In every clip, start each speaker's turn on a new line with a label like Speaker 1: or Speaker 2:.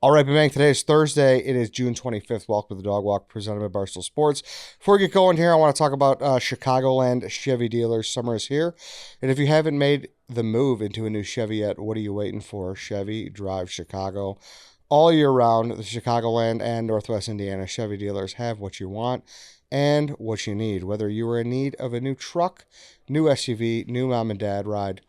Speaker 1: All right, bang. Today is Thursday. It is June 25th. Welcome to the Dog Walk presented by Barstool Sports. Before we get going here, I want to talk about Chicagoland Chevy Dealers. Summer is here. And if you haven't made the move into a new Chevy yet, what are you waiting for? Chevy Drive Chicago. All year round, the Chicagoland and Northwest Indiana Chevy Dealers have what you want and what you need. Whether you are in need of a new truck, new SUV, new mom and dad ride,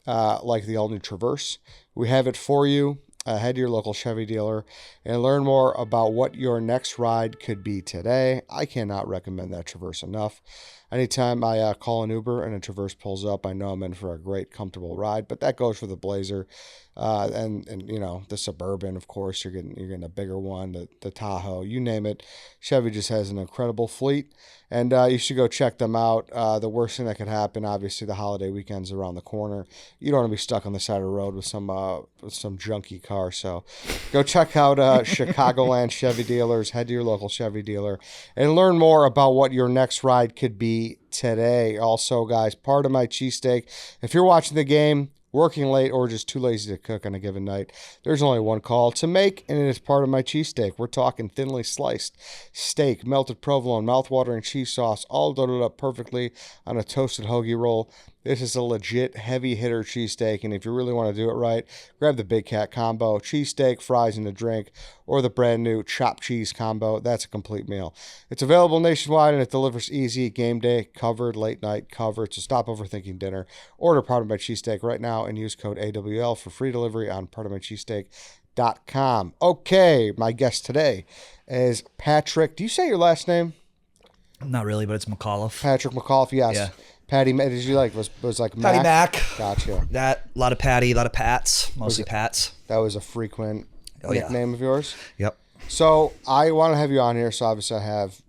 Speaker 1: like the all-new Traverse, we have it for you. Head to your local Chevy dealer and learn more about what your next ride could be today. I cannot recommend that Traverse enough. Anytime I call an Uber and a Traverse pulls up, I know I'm in for a great, comfortable ride. But that goes for the Blazer and you know, the Suburban. Of course, you're getting a bigger one, the Tahoe, you name it. Chevy just has an incredible fleet, and you should go check them out. The worst thing that could happen, obviously, the holiday weekend's around the corner. You don't want to be stuck on the side of the road with some junky car. So go check out Chicagoland Chevy Dealers. Head to your local Chevy dealer and learn more about what your next ride could be today. Also, guys, part of my cheesesteak. If you're watching the game, working late, or just too lazy to cook on a given night, there's only one call to make, and it is part of my cheesesteak. We're talking thinly sliced steak, melted provolone, mouth-watering cheese sauce, all loaded up perfectly on a toasted hoagie roll. This is a legit heavy hitter cheesesteak, and if you really want to do it right, grab the Big Cat combo, cheesesteak, fries, and a drink, or the brand new chopped cheese combo. That's a complete meal. It's available nationwide, and it delivers easy, game day covered, late night covered, so stop overthinking dinner. Order Part of My Cheesesteak right now and use code AWL for free delivery on partofmycheesesteak.com. Okay, my guest today is Patrick. Do you say your last name?
Speaker 2: Not really, but it's McAuliffe.
Speaker 1: Patrick McAuliffe, yes. Yeah. Patty, did you like, was like
Speaker 2: Patty Mac?
Speaker 1: Gotcha.
Speaker 2: A lot of Patty, a lot of Pats, mostly Pats.
Speaker 1: That was a frequent nickname of yours?
Speaker 2: Yep.
Speaker 1: So I want to have you on here, so obviously I have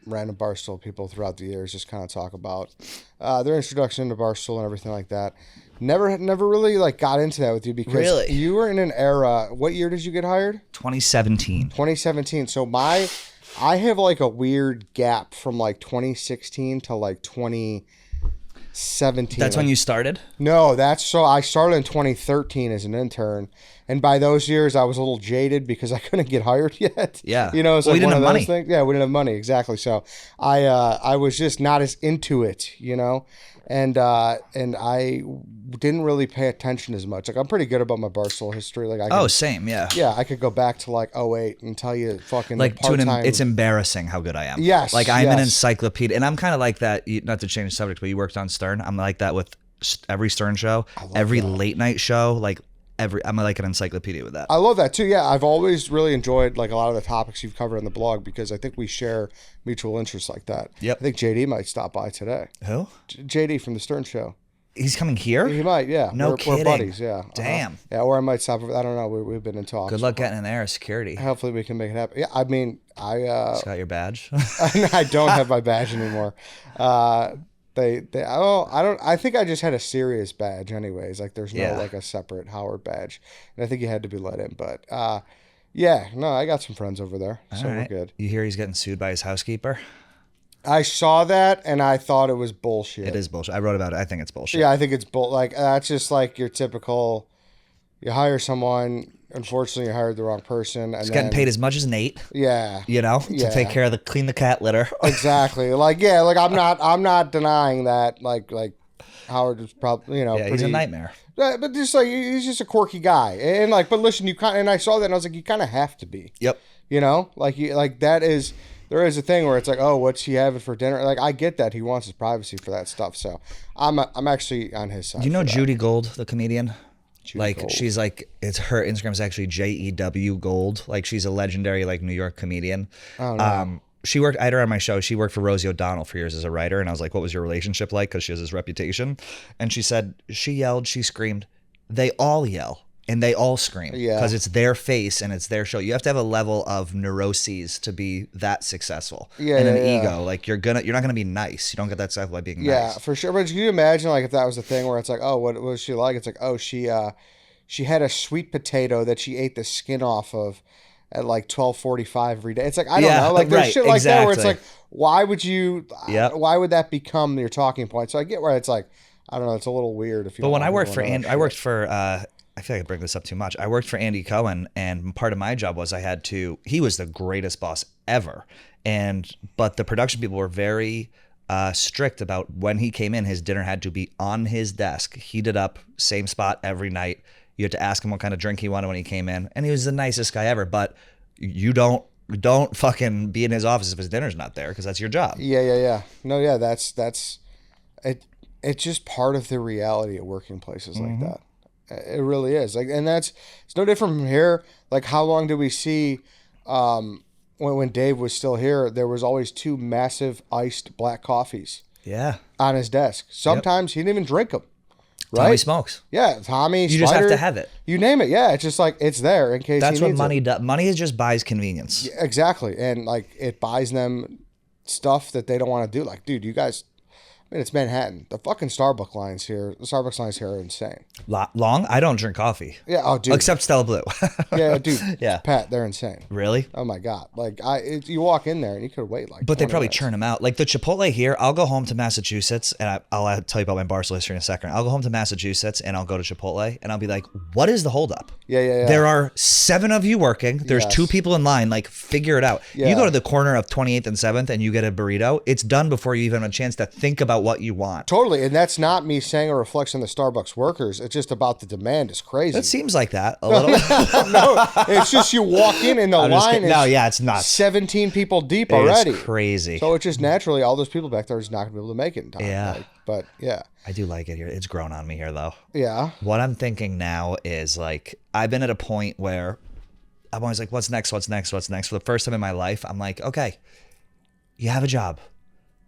Speaker 1: random Barstool people throughout the years just kind of talk about their introduction to Barstool and everything like that. Never really like got into that with you because you were in an era. What year did you get hired?
Speaker 2: 2017.
Speaker 1: 2017. So I have like a weird gap from like 2016 to like 2017.
Speaker 2: That's when you started?
Speaker 1: No, I started in 2013 as an intern. And by those years, I was a little jaded because I couldn't get hired yet.
Speaker 2: Yeah.
Speaker 1: You know, it's like
Speaker 2: we didn't
Speaker 1: one
Speaker 2: have
Speaker 1: of those
Speaker 2: money.
Speaker 1: things. Yeah, we didn't have money. Exactly. So I was just not as into it, you know, and I didn't really pay attention as much. Like, I'm pretty good about my Barstool history. Like,
Speaker 2: Same. Yeah.
Speaker 1: Yeah. I could go back to like 2008 and tell you fucking
Speaker 2: like
Speaker 1: part-time.
Speaker 2: it's embarrassing how good I am.
Speaker 1: Yes.
Speaker 2: Like I'm an encyclopedia, and I'm kind of like that. Not to change the subject, but you worked on Stern. I'm like that with every Stern show, every late night show. Like I'm like an encyclopedia with that.
Speaker 1: I love that too. Yeah, I've always really enjoyed like a lot of the topics you've covered on the blog because I think we share mutual interests like that.
Speaker 2: Yep.
Speaker 1: I think JD might stop by today.
Speaker 2: Who?
Speaker 1: JD from the Stern Show.
Speaker 2: He's coming here?
Speaker 1: He might, yeah.
Speaker 2: No kidding.
Speaker 1: We're buddies, yeah.
Speaker 2: Damn.
Speaker 1: Yeah, or I might stop. I don't know. We've been in talks.
Speaker 2: Good luck getting in there, security.
Speaker 1: Hopefully we can make it happen. Yeah, I mean,
Speaker 2: Just got your badge?
Speaker 1: I don't have my badge anymore. I think I just had a Sirius badge anyways. Like there's no like a separate Howard badge. And I think you had to be let in. But yeah, no, I got some friends over there. So we're good.
Speaker 2: You hear he's getting sued by his housekeeper?
Speaker 1: I saw that and I thought it was bullshit.
Speaker 2: It is bullshit. I wrote about it. I think it's bullshit.
Speaker 1: Yeah, I think it's like that's just like your typical. You hire someone. Unfortunately, you hired the wrong person. And
Speaker 2: he's getting paid as much as Nate.
Speaker 1: Yeah.
Speaker 2: You know, to take care of clean the cat litter.
Speaker 1: Exactly. Like yeah. Like I'm not denying that. Like Howard is probably
Speaker 2: he's a nightmare.
Speaker 1: But just like he's just a quirky guy. And like, but listen, and I saw that and I was like, you kind of have to be.
Speaker 2: Yep.
Speaker 1: You know, that is. There is a thing where it's like, oh, what's he having for dinner? Like, I get that he wants his privacy for that stuff. So, I'm actually on his side.
Speaker 2: Do you know Judy Gold, the comedian?
Speaker 1: Gold.
Speaker 2: She's like, it's her Instagram is actually JEW Gold. Like, she's a legendary like New York comedian.
Speaker 1: Oh no.
Speaker 2: I had her on my show. She worked for Rosie O'Donnell for years as a writer, and I was like, what was your relationship like? Because she has this reputation, and she said she yelled, she screamed. They all yell. And they all scream because it's their face and it's their show. You have to have a level of neuroses to be that successful. And an ego. Like you're not gonna be nice. You don't get that stuff by being nice.
Speaker 1: Yeah, for sure. But can you imagine like if that was the thing where it's like, oh, what was she like? It's like, oh, she had a sweet potato that she ate the skin off of at like 12:45 every day. It's like I don't know. Like there's shit like that where it's like, why would you? Why would that become your talking point? So I get where it's like, I don't know. It's a little weird if you.
Speaker 2: But when I worked for I feel like I bring this up too much. I worked for Andy Cohen, and part of my job was he was the greatest boss ever. But the production people were very strict about when he came in, his dinner had to be on his desk, heated up, same spot every night. You had to ask him what kind of drink he wanted when he came in. And he was the nicest guy ever, but you don't fucking be in his office if his dinner's not there, because that's your job.
Speaker 1: Yeah. No, yeah, that's it. It's just part of the reality of working places like that. It really is. Like, and it's no different from here. Like, how long did we see when Dave was still here? There was always 2 massive iced black coffees.
Speaker 2: Yeah.
Speaker 1: On his desk. Sometimes he didn't even drink them. Right?
Speaker 2: Tommy smokes.
Speaker 1: Yeah, Tommy.
Speaker 2: You
Speaker 1: Spider,
Speaker 2: just have to have it.
Speaker 1: You name it. Yeah, it's just like it's there in case.
Speaker 2: That's
Speaker 1: he
Speaker 2: what
Speaker 1: needs
Speaker 2: money
Speaker 1: it.
Speaker 2: does. Money just buys convenience.
Speaker 1: Yeah, exactly, and like it buys them stuff that they don't want to do. Like, dude, you guys. I mean, it's Manhattan. The fucking Starbucks lines here are insane.
Speaker 2: Long? I don't drink coffee.
Speaker 1: Yeah, oh, dude.
Speaker 2: Except Stella Blue.
Speaker 1: Yeah, dude.
Speaker 2: Yeah.
Speaker 1: Pat, they're insane.
Speaker 2: Really?
Speaker 1: Oh my god! Like, you walk in there and you could wait like.
Speaker 2: But they probably
Speaker 1: minutes.
Speaker 2: churn them out. Like the Chipotle here, I'll go home to Massachusetts, and I'll tell you about my Barstool history in a second. I'll go home to Massachusetts, and I'll go to Chipotle, and I'll be like, what is the holdup?
Speaker 1: Yeah.
Speaker 2: There are 7 of you working. There's
Speaker 1: Yes.
Speaker 2: 2 people in line. Like, figure it out.
Speaker 1: Yeah.
Speaker 2: You go to the corner of 28th and 7th, and you get a burrito. It's done before you even have a chance to think about what you want.
Speaker 1: Totally, and that's not me saying a reflection on the Starbucks workers. It's just about the demand is crazy.
Speaker 2: It seems like that a little bit.
Speaker 1: No, it's just you walk in and the line is
Speaker 2: No, yeah, it's nuts.
Speaker 1: 17 people deep already.
Speaker 2: It's crazy.
Speaker 1: So it's just naturally all those people back there is not going to be able to make it in time.
Speaker 2: Yeah.
Speaker 1: Like, but yeah.
Speaker 2: I do like it here. It's grown on me here, though.
Speaker 1: Yeah.
Speaker 2: What I'm thinking now is, like, I've been at a point where I'm always like, what's next? For the first time in my life, I'm like, okay, you have a job.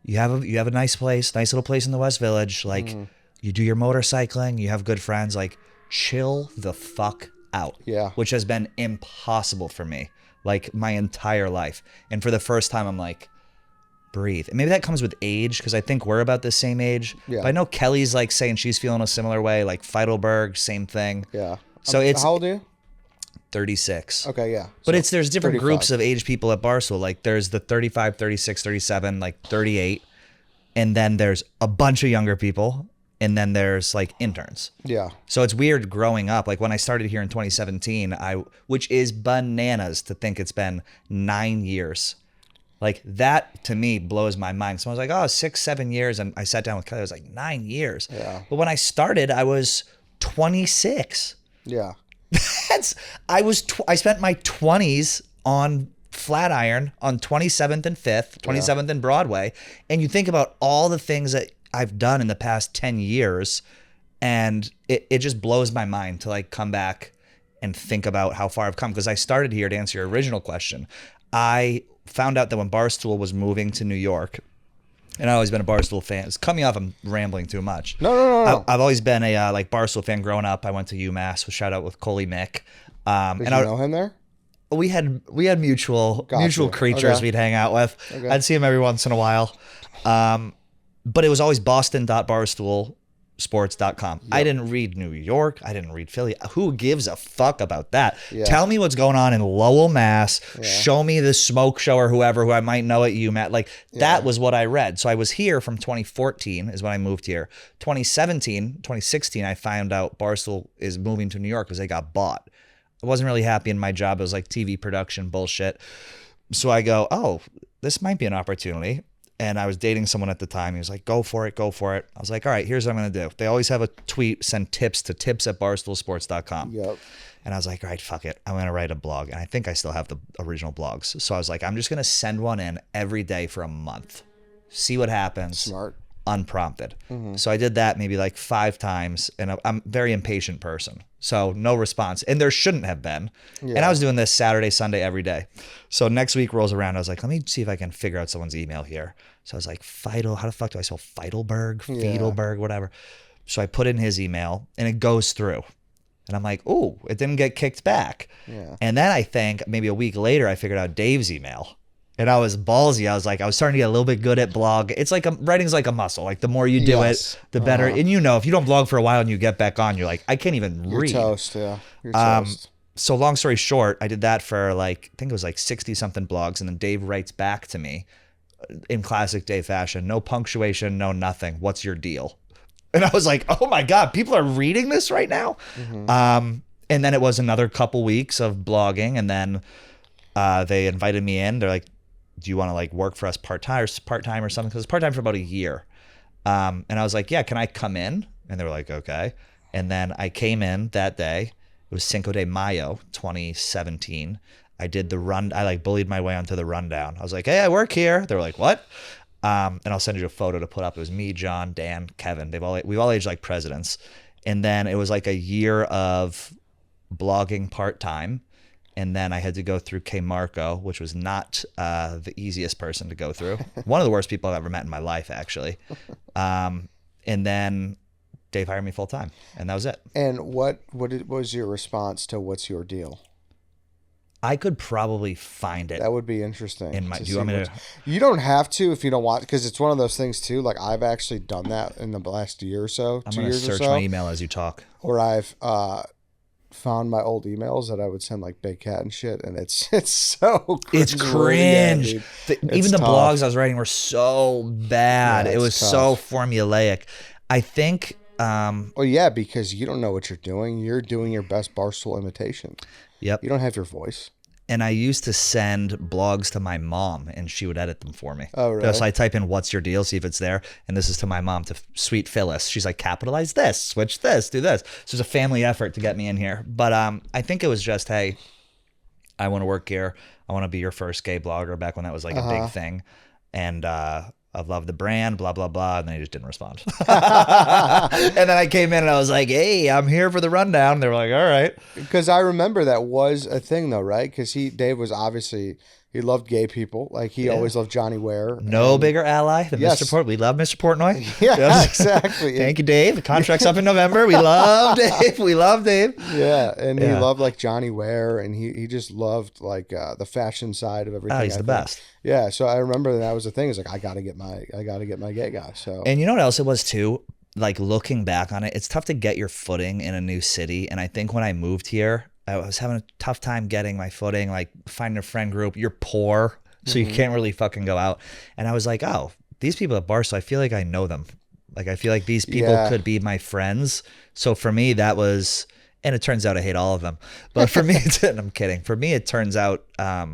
Speaker 2: You have a nice place, nice little place in the West Village. Like, you do your motorcycling, you have good friends. Like, chill the fuck out.
Speaker 1: Yeah.
Speaker 2: Which has been impossible for me, like, my entire life. And for the first time, I'm like, breathe. And maybe that comes with age, because I think we're about the same age.
Speaker 1: Yeah.
Speaker 2: But I know Kelly's like saying she's feeling a similar way. Like Feidelberg, same thing.
Speaker 1: Yeah.
Speaker 2: So it's
Speaker 1: how old are you?
Speaker 2: 36.
Speaker 1: Okay, yeah.
Speaker 2: But
Speaker 1: So
Speaker 2: there's different
Speaker 1: 35.
Speaker 2: groups of age people at Barstool. Like there's the 35, 36, 37, like 38. And then there's a bunch of younger people. And then there's like interns.
Speaker 1: Yeah.
Speaker 2: So it's weird growing up. Like when I started here in 2017, which is bananas to think it's been 9 years. Like that to me blows my mind. So I was like, oh, 6, 7 years. And I sat down with Kelly. I was like, 9 years.
Speaker 1: Yeah.
Speaker 2: But when I started, I was 26.
Speaker 1: Yeah.
Speaker 2: I spent my 20s on Flatiron on 27th and 5th, 27th and Broadway. And you think about all the things that I've done in the past 10 years, and it just blows my mind to like come back and think about how far I've come. Because I started here, to answer your original question, I found out that when Barstool was moving to New York, and I've always been a Barstool fan. It's cut me off. I'm rambling too much.
Speaker 1: No.
Speaker 2: I've always been a like Barstool fan growing up. I went to UMass. Shout out with Coley Mick.
Speaker 1: Did you know him there?
Speaker 2: We had mutual creatures
Speaker 1: Okay.
Speaker 2: we'd hang out with.
Speaker 1: Okay.
Speaker 2: I'd see him every once in a while. But it was always boston.barstoolsports.com. Yep. I didn't read New York. I didn't read Philly. Who gives a fuck about that?
Speaker 1: Yeah.
Speaker 2: Tell me what's going on in Lowell, Mass. Yeah. Show me the smoke show or whoever who I might know at UMass. Like that was what I read. So I was here from 2014 is when I moved here. 2016, I found out Barstool is moving to New York because they got bought. I wasn't really happy in my job. It was like TV production bullshit. So I go, oh, this might be an opportunity. And I was dating someone at the time. He was like, go for it. I was like, all right, here's what I'm going to do. They always have a tweet, send tips to tips@barstoolsports.com.
Speaker 1: Yep.
Speaker 2: And I was like, all right, fuck it. I'm going to write a blog. And I think I still have the original blogs. So I was like, I'm just going to send one in every day for a month. See what happens.
Speaker 1: Smart.
Speaker 2: Unprompted. Mm-hmm. So I did that maybe like 5 times. And I'm a very impatient person. So no response. And there shouldn't have been. Yeah. And I was doing this Saturday, Sunday, every day. So next week rolls around. I was like, let me see if I can figure out someone's email here. So I was like, how the fuck do I spell Feidelberg, whatever. So I put in his email and it goes through. And I'm like, ooh, it didn't get kicked back. Yeah. And then I think maybe a week later, I figured out Dave's email. And I was ballsy. I was starting to get a little bit good at blog. It's like writing's like a muscle. Like the more you do it, the better. And if you don't blog for a while and you get back on, you're like, I can't even read.
Speaker 1: You're toast, yeah. You're toast.
Speaker 2: So long story short, I did that for like, I think it was like 60 something blogs. And then Dave writes back to me in classic Dave fashion, no punctuation, no nothing. What's your deal? And I was like, oh my God, people are reading this right now. And then it was another couple weeks of blogging. And then they invited me in. They're like, do you want to like work for us part-time or something? Because it's part-time for about a year. And I was like, yeah, can I come in? And they were like, okay. And then I came in that day. It was Cinco de Mayo, 2017. I did the run. I like bullied my way onto the rundown. I was like, hey, I work here. They were like, what? And I'll send you a photo to put up. It was me, John, Dan, Kevin. We've all aged like presidents. And then it was like a year of blogging part-time. And then I had to go through K Marco, which was not the easiest person to go through. One of the worst people I've ever met in my life, actually. And then Dave hired me full-time, and that was it.
Speaker 1: And what was your response to what's your deal?
Speaker 2: I could probably find it.
Speaker 1: That would be interesting.
Speaker 2: Do you want me to?
Speaker 1: You don't have to if you don't want, because it's one of those things too. Like I've actually done that in the last year or so.
Speaker 2: I'm going to search my email as you talk.
Speaker 1: Where I've found my old emails that I would send like Big Cat and shit, and it's so cringe.
Speaker 2: It's cringe. Even the
Speaker 1: tough.
Speaker 2: blogs I was writing were so bad.
Speaker 1: Yeah,
Speaker 2: it was
Speaker 1: tough.
Speaker 2: so formulaic. I think.
Speaker 1: Well, yeah, because you don't know what you're doing. You're doing your best Barstool imitation.
Speaker 2: Yep.
Speaker 1: You don't have your voice.
Speaker 2: And I used to send blogs to my mom, and she would edit them for me.
Speaker 1: Oh, really?
Speaker 2: So I type in "What's your deal?" see if it's there, and this is to my mom, to Sweet Phyllis. She's like, capitalize this, switch this, do this. So it's a family effort to get me in here. But I think it was just, hey, I want to work here. I want to be your first gay blogger, back when that was like a big thing. And I love the brand, blah, blah, blah. And then he just didn't respond. And then I came in and I was like, hey, I'm here for the rundown. They were like, all right.
Speaker 1: Because I remember that was a thing though, right? Because Dave was obviously, he loved gay people. Like he always loved Johnny Ware.
Speaker 2: No bigger ally than
Speaker 1: Yes.
Speaker 2: Mr. Port. We love Mr. Portnoy.
Speaker 1: Yeah, exactly.
Speaker 2: Thank you, Dave. The contract's up in November. We love Dave. We love Dave.
Speaker 1: Yeah, and he loved like Johnny Ware, and he just loved like the fashion side of everything.
Speaker 2: Oh, he's the best.
Speaker 1: Yeah, so I remember that was the thing. It's like I gotta get my gay guy. So
Speaker 2: And you know what else it was too? Like looking back on it, it's tough to get your footing in a new city. And I think when I moved here, I was having a tough time getting my footing, like finding a friend group. You're poor, so you can't really fucking go out. And I was like, oh, these people at Barstool, I feel like I know them. Like I feel like these people could be my friends. So for me, that was, and it turns out I hate all of them. But for me, I'm kidding. For me, it turns out that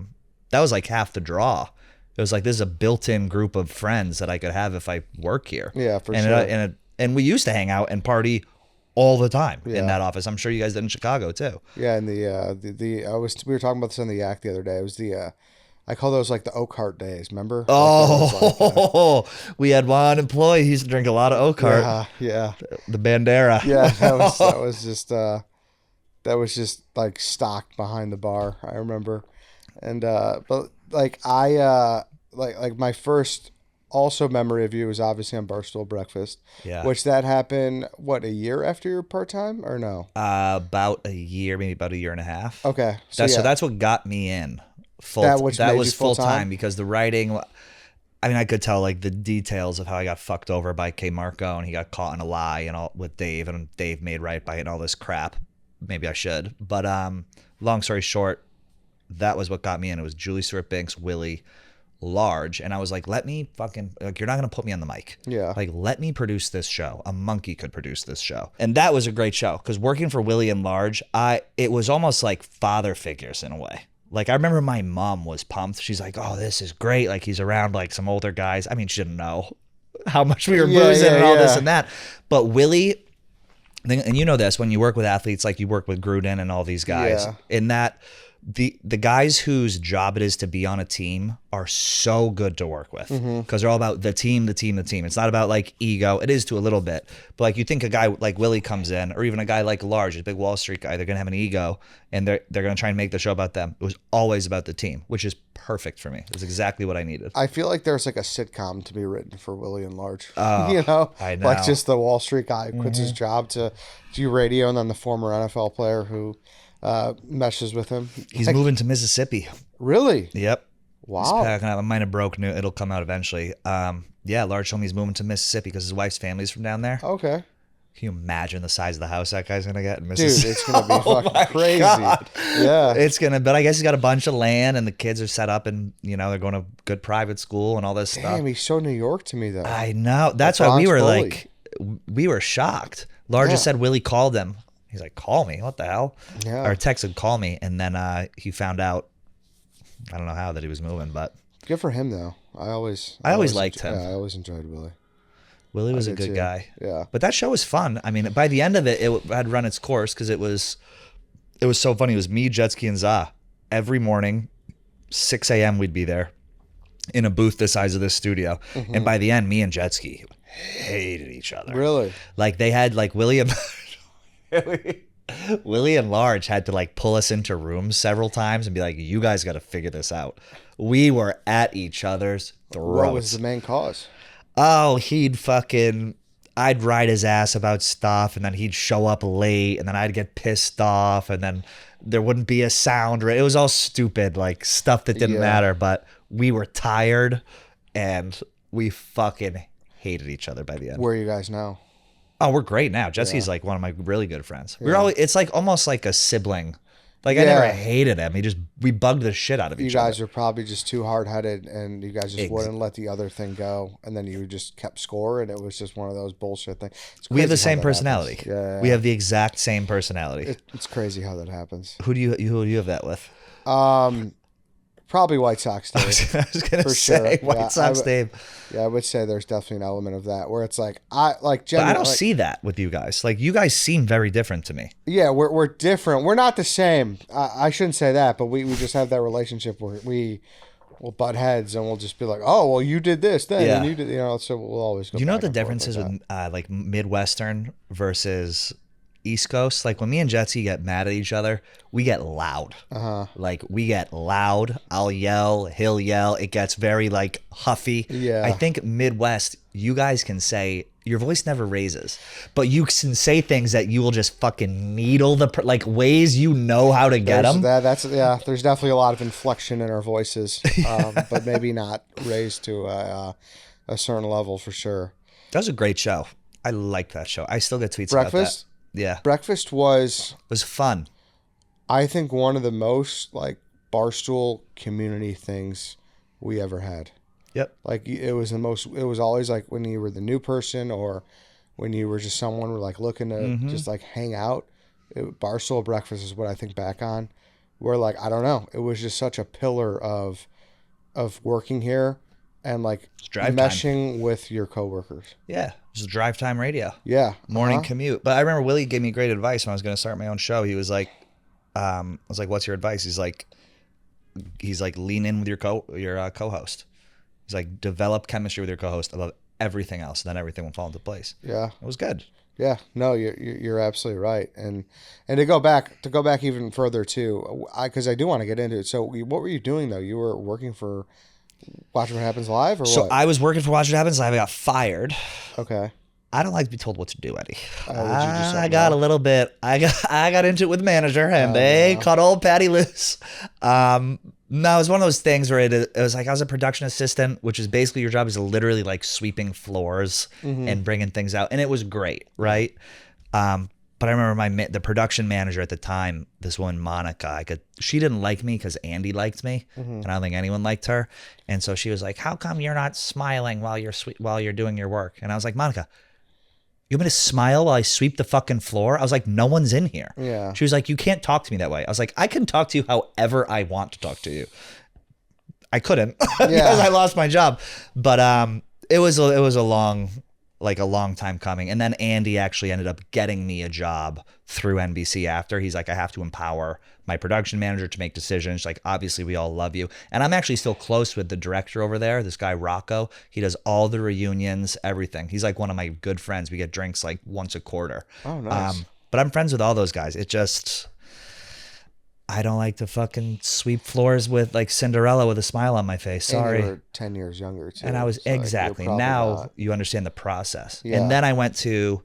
Speaker 2: was like half the draw. It was like, this is a built-in group of friends that I could have if I work here.
Speaker 1: Yeah, for sure.
Speaker 2: And we used to hang out and party all the time in that office. I'm sure you guys did in Chicago too.
Speaker 1: Yeah, and we were talking about this in the Yak the other day. It was I call those like the Oakhart days. Remember?
Speaker 2: Oh, we had one employee. He used to drink a lot of Oakhart.
Speaker 1: Yeah.
Speaker 2: The Bandera.
Speaker 1: Yeah, that was just like stocked behind the bar. I remember, and but like like my first also memory of you was obviously on Barstool Breakfast.
Speaker 2: Yeah.
Speaker 1: Which that happened, what, a year after your part-time or no?
Speaker 2: About a year, maybe about a year and a half.
Speaker 1: Okay.
Speaker 2: So that's what got me in.
Speaker 1: That
Speaker 2: was full time because the writing, I mean, I could tell like the details of how I got fucked over by K Marco and he got caught in a lie and all with Dave, and Dave made right by it and all this crap. Maybe I should. But long story short, that was what got me in. It was Julie Stewart-Binks, Willie, Large, and I was like, let me fucking, like, you're not gonna put me on the mic.
Speaker 1: Yeah.
Speaker 2: Like, let me produce this show. A monkey could produce this show. And that was a great show because working for Willie and Large, it was almost like father figures in a way. Like, I remember my mom was pumped. She's like, oh, this is great. Like, he's around like some older guys. I mean, she didn't know how much we were boozing and all this and that. But Willie, and you know this, when you work with athletes, like you work with Gruden and all these guys, in that the guys whose job it is to be on a team are so good to work with because they're all about the team, the team, the team. It's not about like ego. It is to a little bit, but like you think a guy like Willie comes in, or even a guy like Large, a big Wall Street guy, they're gonna have an ego and they're gonna try and make the show about them. It was always about the team, which is perfect for me. It's exactly what I needed.
Speaker 1: I feel like there's like a sitcom to be written for Willie and Large.
Speaker 2: Oh,
Speaker 1: you know?
Speaker 2: I know.
Speaker 1: Like just the Wall Street guy quits his job to do radio, and then the former NFL player who meshes with him.
Speaker 2: He's moving to Mississippi.
Speaker 1: Really?
Speaker 2: Yep.
Speaker 1: Wow.
Speaker 2: He's packing up. I might have broke new. It'll come out eventually. Yeah, Large told me he's moving to Mississippi because his wife's family's from down there.
Speaker 1: Okay.
Speaker 2: Can you imagine the size of the house that guy's gonna get in Mississippi?
Speaker 1: Dude, it's gonna be fucking crazy. God. Yeah.
Speaker 2: It's gonna, but I guess he's got a bunch of land and the kids are set up and they're going to good private school and all this stuff.
Speaker 1: Damn, he's so New York to me though.
Speaker 2: I know. That's why we were
Speaker 1: bully.
Speaker 2: like, we were shocked. Laura just said Willie called him. He's like, call me? What the hell?
Speaker 1: Yeah.
Speaker 2: Or texted, call me. And then he found out, I don't know how, that he was moving, but.
Speaker 1: Good for him, though. I always
Speaker 2: liked him.
Speaker 1: Yeah, I always enjoyed Willie.
Speaker 2: Willie was a good guy.
Speaker 1: Yeah.
Speaker 2: But that show was fun. I mean, by the end of it, it had run its course because it was so funny. It was me, Jetski, and Za. Every morning, 6 a.m. we'd be there in a booth the size of this studio. Mm-hmm. And by the end, me and Jetski hated each other.
Speaker 1: Really?
Speaker 2: Like they had like Willie and Large had to like pull us into rooms several times and be like, you guys got to figure this out. We were at each other's throats.
Speaker 1: What was the main cause?
Speaker 2: Oh, I'd ride his ass about stuff, and then he'd show up late, and then I'd get pissed off, and then there wouldn't be a sound. It was all stupid, like stuff that didn't matter, but we were tired, and we fucking hated each other by the end.
Speaker 1: Where are you guys now?
Speaker 2: Oh, we're great now. Jesse's like one of my really good friends. It's like almost like a sibling. Like I never hated him. We bugged the shit out of each other.
Speaker 1: You guys were probably just too hard-headed, and you guys just wouldn't let the other thing go, and then you just kept score, and it was just one of those bullshit things.
Speaker 2: We have the same personality. Yeah. We have the exact same personality.
Speaker 1: It's crazy how that happens.
Speaker 2: Who do you have that with?
Speaker 1: Probably White Sox Dave.
Speaker 2: I was gonna say sure. White Sox Dave.
Speaker 1: Yeah, I would say there's definitely an element of that where it's like
Speaker 2: But I don't see that with you guys. Like you guys seem very different to me.
Speaker 1: Yeah, we're different. We're not the same. I shouldn't say that, but we just have that relationship where we'll butt heads and we'll just be like, oh well, you did this then, and you did, so we'll always go.
Speaker 2: Do you know what the difference is with like Midwestern versus East Coast? Like when me and Jetsy get mad at each other, we get loud. Like we get loud. I'll yell, he'll yell. It gets very like huffy.
Speaker 1: Yeah.
Speaker 2: I think Midwest, you guys can say your voice never raises, but you can say things that you will just fucking needle like ways you know how to get them.
Speaker 1: There's definitely a lot of inflection in our voices, but maybe not raised to a certain level for sure.
Speaker 2: That was a great show. I like that show. I still get tweets
Speaker 1: Breakfast?
Speaker 2: about that. Yeah.
Speaker 1: Breakfast was
Speaker 2: fun.
Speaker 1: I think one of the most like Barstool community things we ever had.
Speaker 2: Yep.
Speaker 1: Like it was always like when you were the new person or when you were just someone who like looking to just like hang out. Barstool Breakfast is what I think back on. Where like, I don't know, it was just such a pillar of working here and like meshing with your coworkers.
Speaker 2: Yeah. It was drive time radio.
Speaker 1: Yeah.
Speaker 2: Morning commute. But I remember Willie gave me great advice when I was going to start my own show. He was like, I was like, what's your advice? He's like, lean in with your co-host. He's like, develop chemistry with your co-host above everything else. And then everything will fall into place. Yeah. It was good.
Speaker 1: Yeah. No, you're absolutely right. And to go back even further too, because I do want to get into it. So what were you doing though? You were working for Watch What Happens Live, or
Speaker 2: so
Speaker 1: what?
Speaker 2: I was working for Watch What Happens Live. I got fired.
Speaker 1: Okay.
Speaker 2: I don't like to be told what to do, Eddie. I got a little bit. I got into it with the manager, and they cut old Patty loose. No, it was one of those things where it was like I was a production assistant, which is basically your job is literally like sweeping floors and bringing things out, and it was great, right? But I remember the production manager at the time, this woman, Monica, she didn't like me because Andy liked me, and I don't think anyone liked her. And so she was like, how come you're not smiling while you're doing your work? And I was like, Monica, you want me to smile while I sweep the fucking floor? I was like, no one's in here.
Speaker 1: Yeah.
Speaker 2: She was like, you can't talk to me that way. I was like, I can talk to you however I want to talk to you. I couldn't because I lost my job. But it was a long time coming. And then Andy actually ended up getting me a job through NBC after. He's like, I have to empower my production manager to make decisions. Like, obviously, we all love you. And I'm actually still close with the director over there, this guy, Rocco. He does all the reunions, everything. He's like one of my good friends. We get drinks like once a quarter.
Speaker 1: Oh, nice.
Speaker 2: But I'm friends with all those guys. It just... I don't like to fucking sweep floors with like Cinderella with a smile on my face. Sorry.
Speaker 1: And you were 10 years younger too.
Speaker 2: And I was
Speaker 1: so
Speaker 2: exactly. Now
Speaker 1: not.
Speaker 2: You understand the process.
Speaker 1: Yeah.
Speaker 2: And then I went to,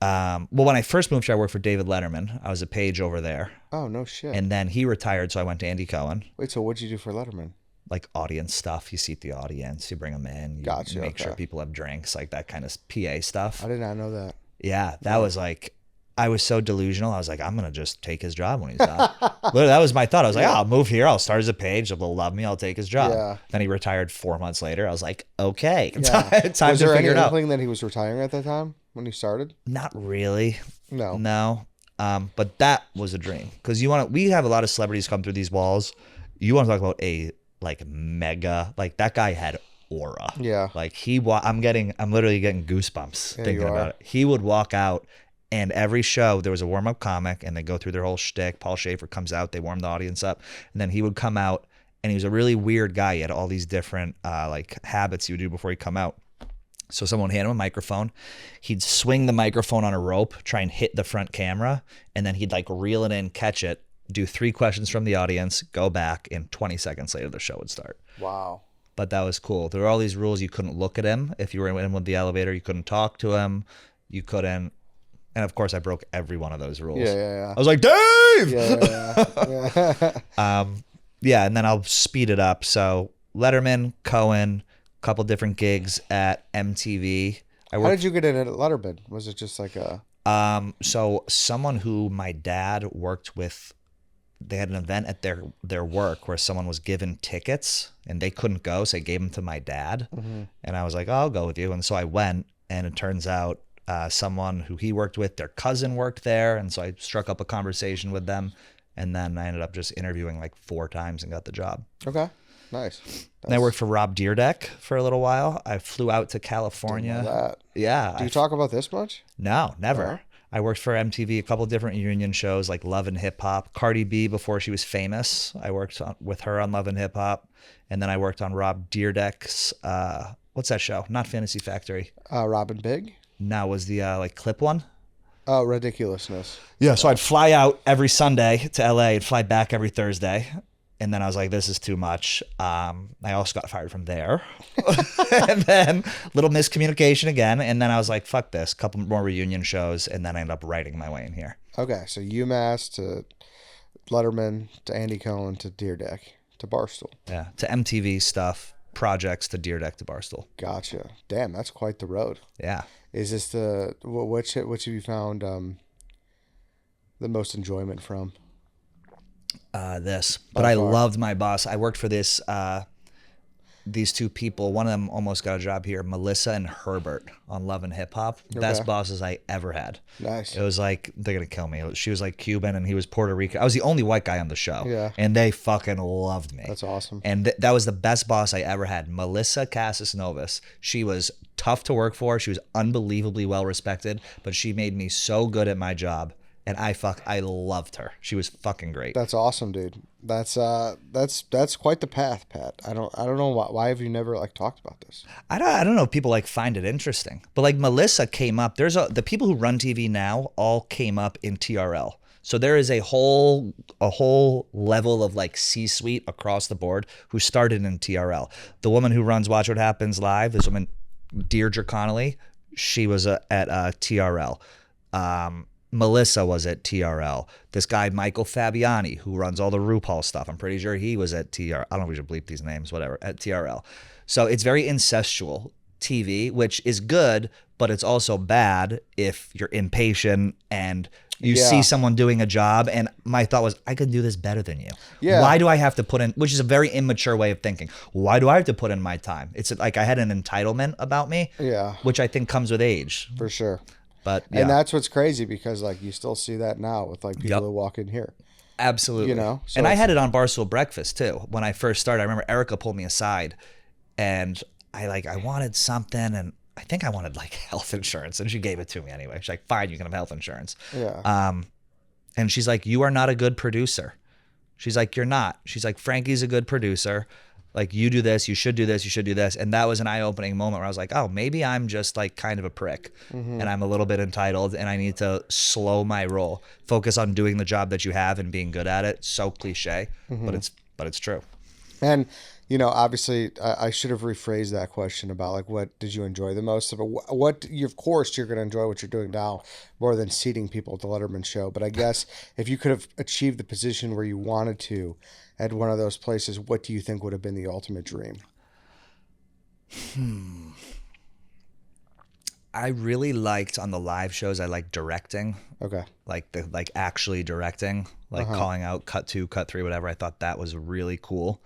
Speaker 2: when I first moved here, I worked for David Letterman. I was a page over there.
Speaker 1: Oh, no shit.
Speaker 2: And then he retired, so I went to Andy Cohen.
Speaker 1: Wait, so what'd you do for Letterman?
Speaker 2: Like audience stuff. You seat the audience, you bring them in, you make sure people have drinks, like that kind of PA stuff.
Speaker 1: I did not know that.
Speaker 2: Yeah, that was like I was so delusional. I was like, I'm going to just take his job when he's done. Literally, that was my thought. I was like, I'll move here. I'll start as a page. If they'll love me, I'll take his job.
Speaker 1: Yeah.
Speaker 2: Then he retired 4 months later. I was like, okay,
Speaker 1: Yeah.
Speaker 2: time
Speaker 1: Was
Speaker 2: to
Speaker 1: there any
Speaker 2: figure it out.
Speaker 1: inkling that he was retiring at that time when you started?
Speaker 2: Not really.
Speaker 1: No.
Speaker 2: No. But that was a dream because we have a lot of celebrities come through these walls. You want to talk about a like mega, like that guy had aura.
Speaker 1: Yeah.
Speaker 2: Like I'm literally getting goosebumps thinking about it. He would walk out and every show there was a warm up comic and they go through their whole shtick. Paul Schaefer comes out, they warm the audience up, and then he would come out and he was a really weird guy. He had all these different like habits he would do before he come out. So someone would hand him a microphone. He'd swing the microphone on a rope, try and hit the front camera, and then he'd like reel it in, catch it, do 3 questions from the audience, go back, and 20 seconds later the show would start.
Speaker 1: Wow.
Speaker 2: But that was cool. There were all these rules. You couldn't look at him. If you were in with the elevator, you couldn't talk to him. You couldn't. And of course, I broke every one of those rules.
Speaker 1: Yeah.
Speaker 2: I was like, Dave!
Speaker 1: Yeah.
Speaker 2: Yeah, and then I'll speed it up. So Letterman, Cohen, couple different gigs at MTV.
Speaker 1: How did you get in at Letterman? Was it just like a...
Speaker 2: So someone who my dad worked with, they had an event at their work where someone was given tickets and they couldn't go, so they gave them to my dad. Mm-hmm. And I was like, oh, I'll go with you. And so I went, and it turns out someone who he worked with, their cousin worked there. And so I struck up a conversation with them. And then I ended up just interviewing like 4 times and got the job.
Speaker 1: Okay. Nice.
Speaker 2: And I worked for Rob Dyrdek for a little while. I flew out to California.
Speaker 1: Didn't know that.
Speaker 2: Yeah.
Speaker 1: Do you talk about this much?
Speaker 2: No, never.
Speaker 1: Uh-huh.
Speaker 2: I worked for MTV, a couple different union shows like Love and Hip Hop. Cardi B, before she was famous, I worked with her on Love and Hip Hop. And then I worked on Rob Dyrdek's, what's that show? Not Fantasy Factory.
Speaker 1: Robin Big?
Speaker 2: No, was the like clip one?
Speaker 1: Oh, Ridiculousness.
Speaker 2: Yeah, so I'd fly out every Sunday to LA and fly back every Thursday. And then I was like, this is too much. I also got fired from there. And then little miscommunication again. And then I was like, fuck this. Couple more reunion shows. And then I ended up writing my way in here.
Speaker 1: Okay. So UMass to Letterman to Andy Cohen to Dyrdek to Barstool.
Speaker 2: Yeah. To MTV stuff, projects to Dyrdek to Barstool.
Speaker 1: Gotcha. Damn, that's quite the road.
Speaker 2: Yeah.
Speaker 1: Is this which have you found the most enjoyment from?
Speaker 2: This, but I loved my boss. I worked for these 2 people. One of them almost got a job here, Melissa and Herbert on Love and Hip Hop. Best bosses I ever had.
Speaker 1: Nice.
Speaker 2: It was like, they're going to kill me. She was like Cuban and he was Puerto Rican. I was the only white guy on the show.
Speaker 1: Yeah.
Speaker 2: And they fucking loved me.
Speaker 1: That's awesome.
Speaker 2: And that was the best boss I ever had. Melissa Casasnovas. She was tough to work for. She was unbelievably well respected, but she made me so good at my job. And I loved her. She was fucking great.
Speaker 1: That's awesome, dude. That's quite the path, Pat. I don't know why have you never like talked about this?
Speaker 2: I don't know if people like find it interesting, but like Melissa came up. The people who run TV now all came up in TRL. So there is a whole level of like C-suite across the board who started in TRL. The woman who runs Watch What Happens Live, this woman Deirdre Connolly, she was at TRL. Melissa was at TRL. This guy, Michael Fabiani, who runs all the RuPaul stuff, I'm pretty sure he was at TRL. I don't know if we should bleep these names, whatever, at TRL. So it's very incestual TV, which is good, but it's also bad if you're impatient and you see someone doing a job. And my thought was, I could do this better than you.
Speaker 1: Yeah.
Speaker 2: Why do I have to put in, which is a very immature way of thinking. Why do I have to put in my time? It's like I had an entitlement about me, which I think comes with age.
Speaker 1: For sure.
Speaker 2: But
Speaker 1: and that's what's crazy because like you still see that now with like people who walk in here.
Speaker 2: Absolutely.
Speaker 1: You know,
Speaker 2: so and I had it on Barstool Breakfast too. When I first started, I remember Erica pulled me aside and I wanted something and I think I wanted like health insurance and she gave it to me anyway. She's like, fine, you can have health insurance.
Speaker 1: Yeah.
Speaker 2: And she's like, you are not a good producer. She's like, you're not. She's like, Frankie's a good producer. Like, you do this, you should do this, you should do this. And that was an eye-opening moment where I was like, oh, maybe I'm just like kind of a prick and I'm a little bit entitled and I need to slow my roll, focus on doing the job that you have and being good at it. So cliche, but it's true.
Speaker 1: And, you know, obviously I should have rephrased that question about like, what did you enjoy the most? But of course you're going to enjoy what you're doing now more than seating people at the Letterman show. But I guess if you could have achieved the position where you wanted to, at one of those places, what do you think would have been the ultimate dream?
Speaker 2: I really liked on the live shows. I liked directing.
Speaker 1: Okay.
Speaker 2: Like actually directing, like calling out cut 2, cut 3, whatever. I thought that was really cool.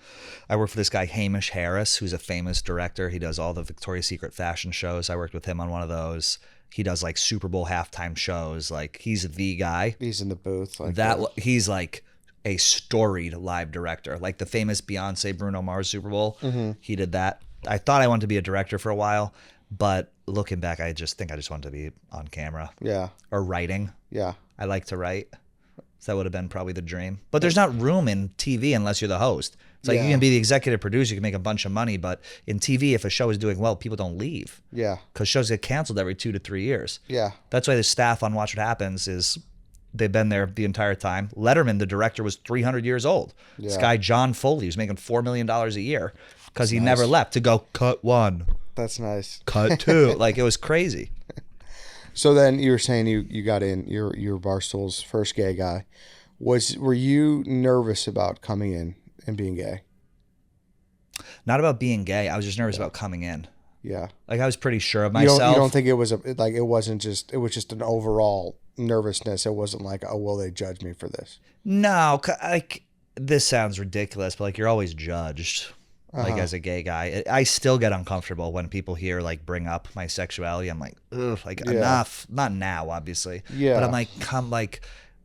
Speaker 2: I worked for this guy Hamish Harris, who's a famous director. He does all the Victoria's Secret fashion shows. I worked with him on one of those. He does like Super Bowl halftime shows. Like he's the guy.
Speaker 1: He's in the booth. Like
Speaker 2: he's like a storied live director, like the famous Beyonce Bruno Mars Super Bowl. He did that. I thought I wanted to be a director for a while, but looking back, I just think I just wanted to be on camera.
Speaker 1: Yeah.
Speaker 2: Or writing.
Speaker 1: Yeah.
Speaker 2: I like to write. So that would have been probably the dream. But there's not room in TV unless you're the host. It's like you can be the executive producer, you can make a bunch of money, but in TV, if a show is doing well, people don't leave.
Speaker 1: Yeah.
Speaker 2: Because shows get canceled every 2 to 3 years.
Speaker 1: Yeah.
Speaker 2: That's why the staff on Watch What Happens is they've been there the entire time. Letterman, the director, was 300 years old.
Speaker 1: Yeah.
Speaker 2: This guy, John Foley, was making $4 million a year because he never left to go cut 1.
Speaker 1: That's nice.
Speaker 2: Cut 2. Like it was crazy.
Speaker 1: So then you were saying you got in, you're Barstool's first gay guy. Were you nervous about coming in and being gay?
Speaker 2: Not about being gay. I was just nervous about coming in.
Speaker 1: Yeah.
Speaker 2: Like I was pretty sure of myself.
Speaker 1: You don't think it was it wasn't just, it was just an overall nervousness. It wasn't like, oh, will they judge me for this?
Speaker 2: No, like this sounds ridiculous, but like you're always judged. Like as a gay guy, I still get uncomfortable when people here like bring up my sexuality. I'm like, ugh, like enough. Not now, obviously.
Speaker 1: Yeah.
Speaker 2: But I'm like,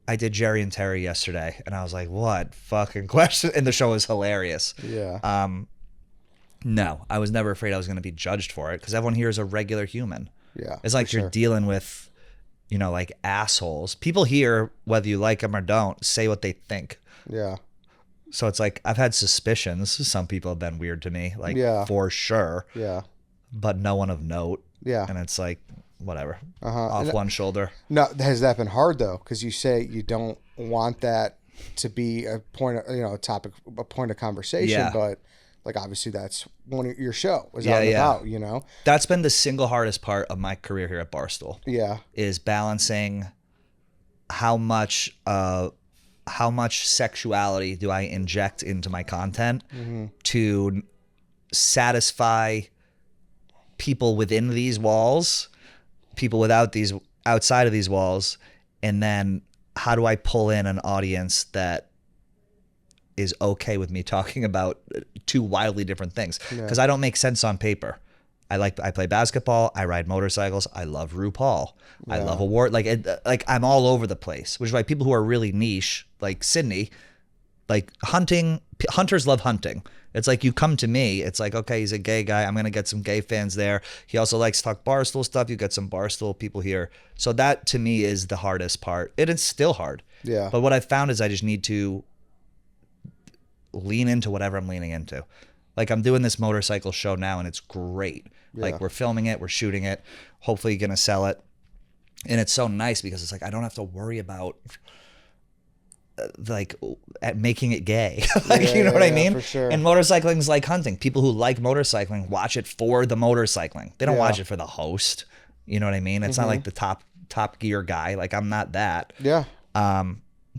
Speaker 2: I did Jerry and Terry yesterday, and I was like, what fucking question? And the show was hilarious.
Speaker 1: Yeah.
Speaker 2: No, I was never afraid I was going to be judged for it because everyone here is a regular human.
Speaker 1: Yeah.
Speaker 2: It's like you're dealing with, like assholes. People here, whether you like them or don't, say what they think.
Speaker 1: Yeah.
Speaker 2: So it's like I've had suspicions. Some people have been weird to me, like for sure.
Speaker 1: Yeah.
Speaker 2: But no one of note.
Speaker 1: Yeah.
Speaker 2: And it's like, whatever. Off one shoulder.
Speaker 1: No, has that been hard though? Because you say you don't want that to be a point of, a point of conversation, but like obviously that's one of your show was out and about,
Speaker 2: That's been the single hardest part of my career here at Barstool.
Speaker 1: Yeah.
Speaker 2: Is balancing how much sexuality do I inject into my content to satisfy people within these walls, people outside of these walls, and then how do I pull in an audience that is okay with me talking about two wildly different things? Because I don't make sense on paper. I play basketball. I ride motorcycles. I love RuPaul. I love award. Like I'm all over the place, which is why people who are really niche, like Sydney, like hunters love hunting. It's like you come to me. It's like, okay, he's a gay guy. I'm going to get some gay fans there. He also likes to talk Barstool stuff. You get some Barstool people here. So that to me is the hardest part. It is still hard.
Speaker 1: Yeah.
Speaker 2: But what I've found is I just need to lean into whatever I'm leaning into. Like I'm doing this motorcycle show now and it's great. Like we're filming it, we're shooting it, hopefully going to sell it. And it's so nice because it's like I don't have to worry about making it gay. You know what I mean?
Speaker 1: For sure.
Speaker 2: And motorcycling's like hunting. People who like motorcycling watch it for the motorcycling. They don't watch it for the host. You know what I mean? It's not like the top gear guy. Like I'm not that.
Speaker 1: Yeah.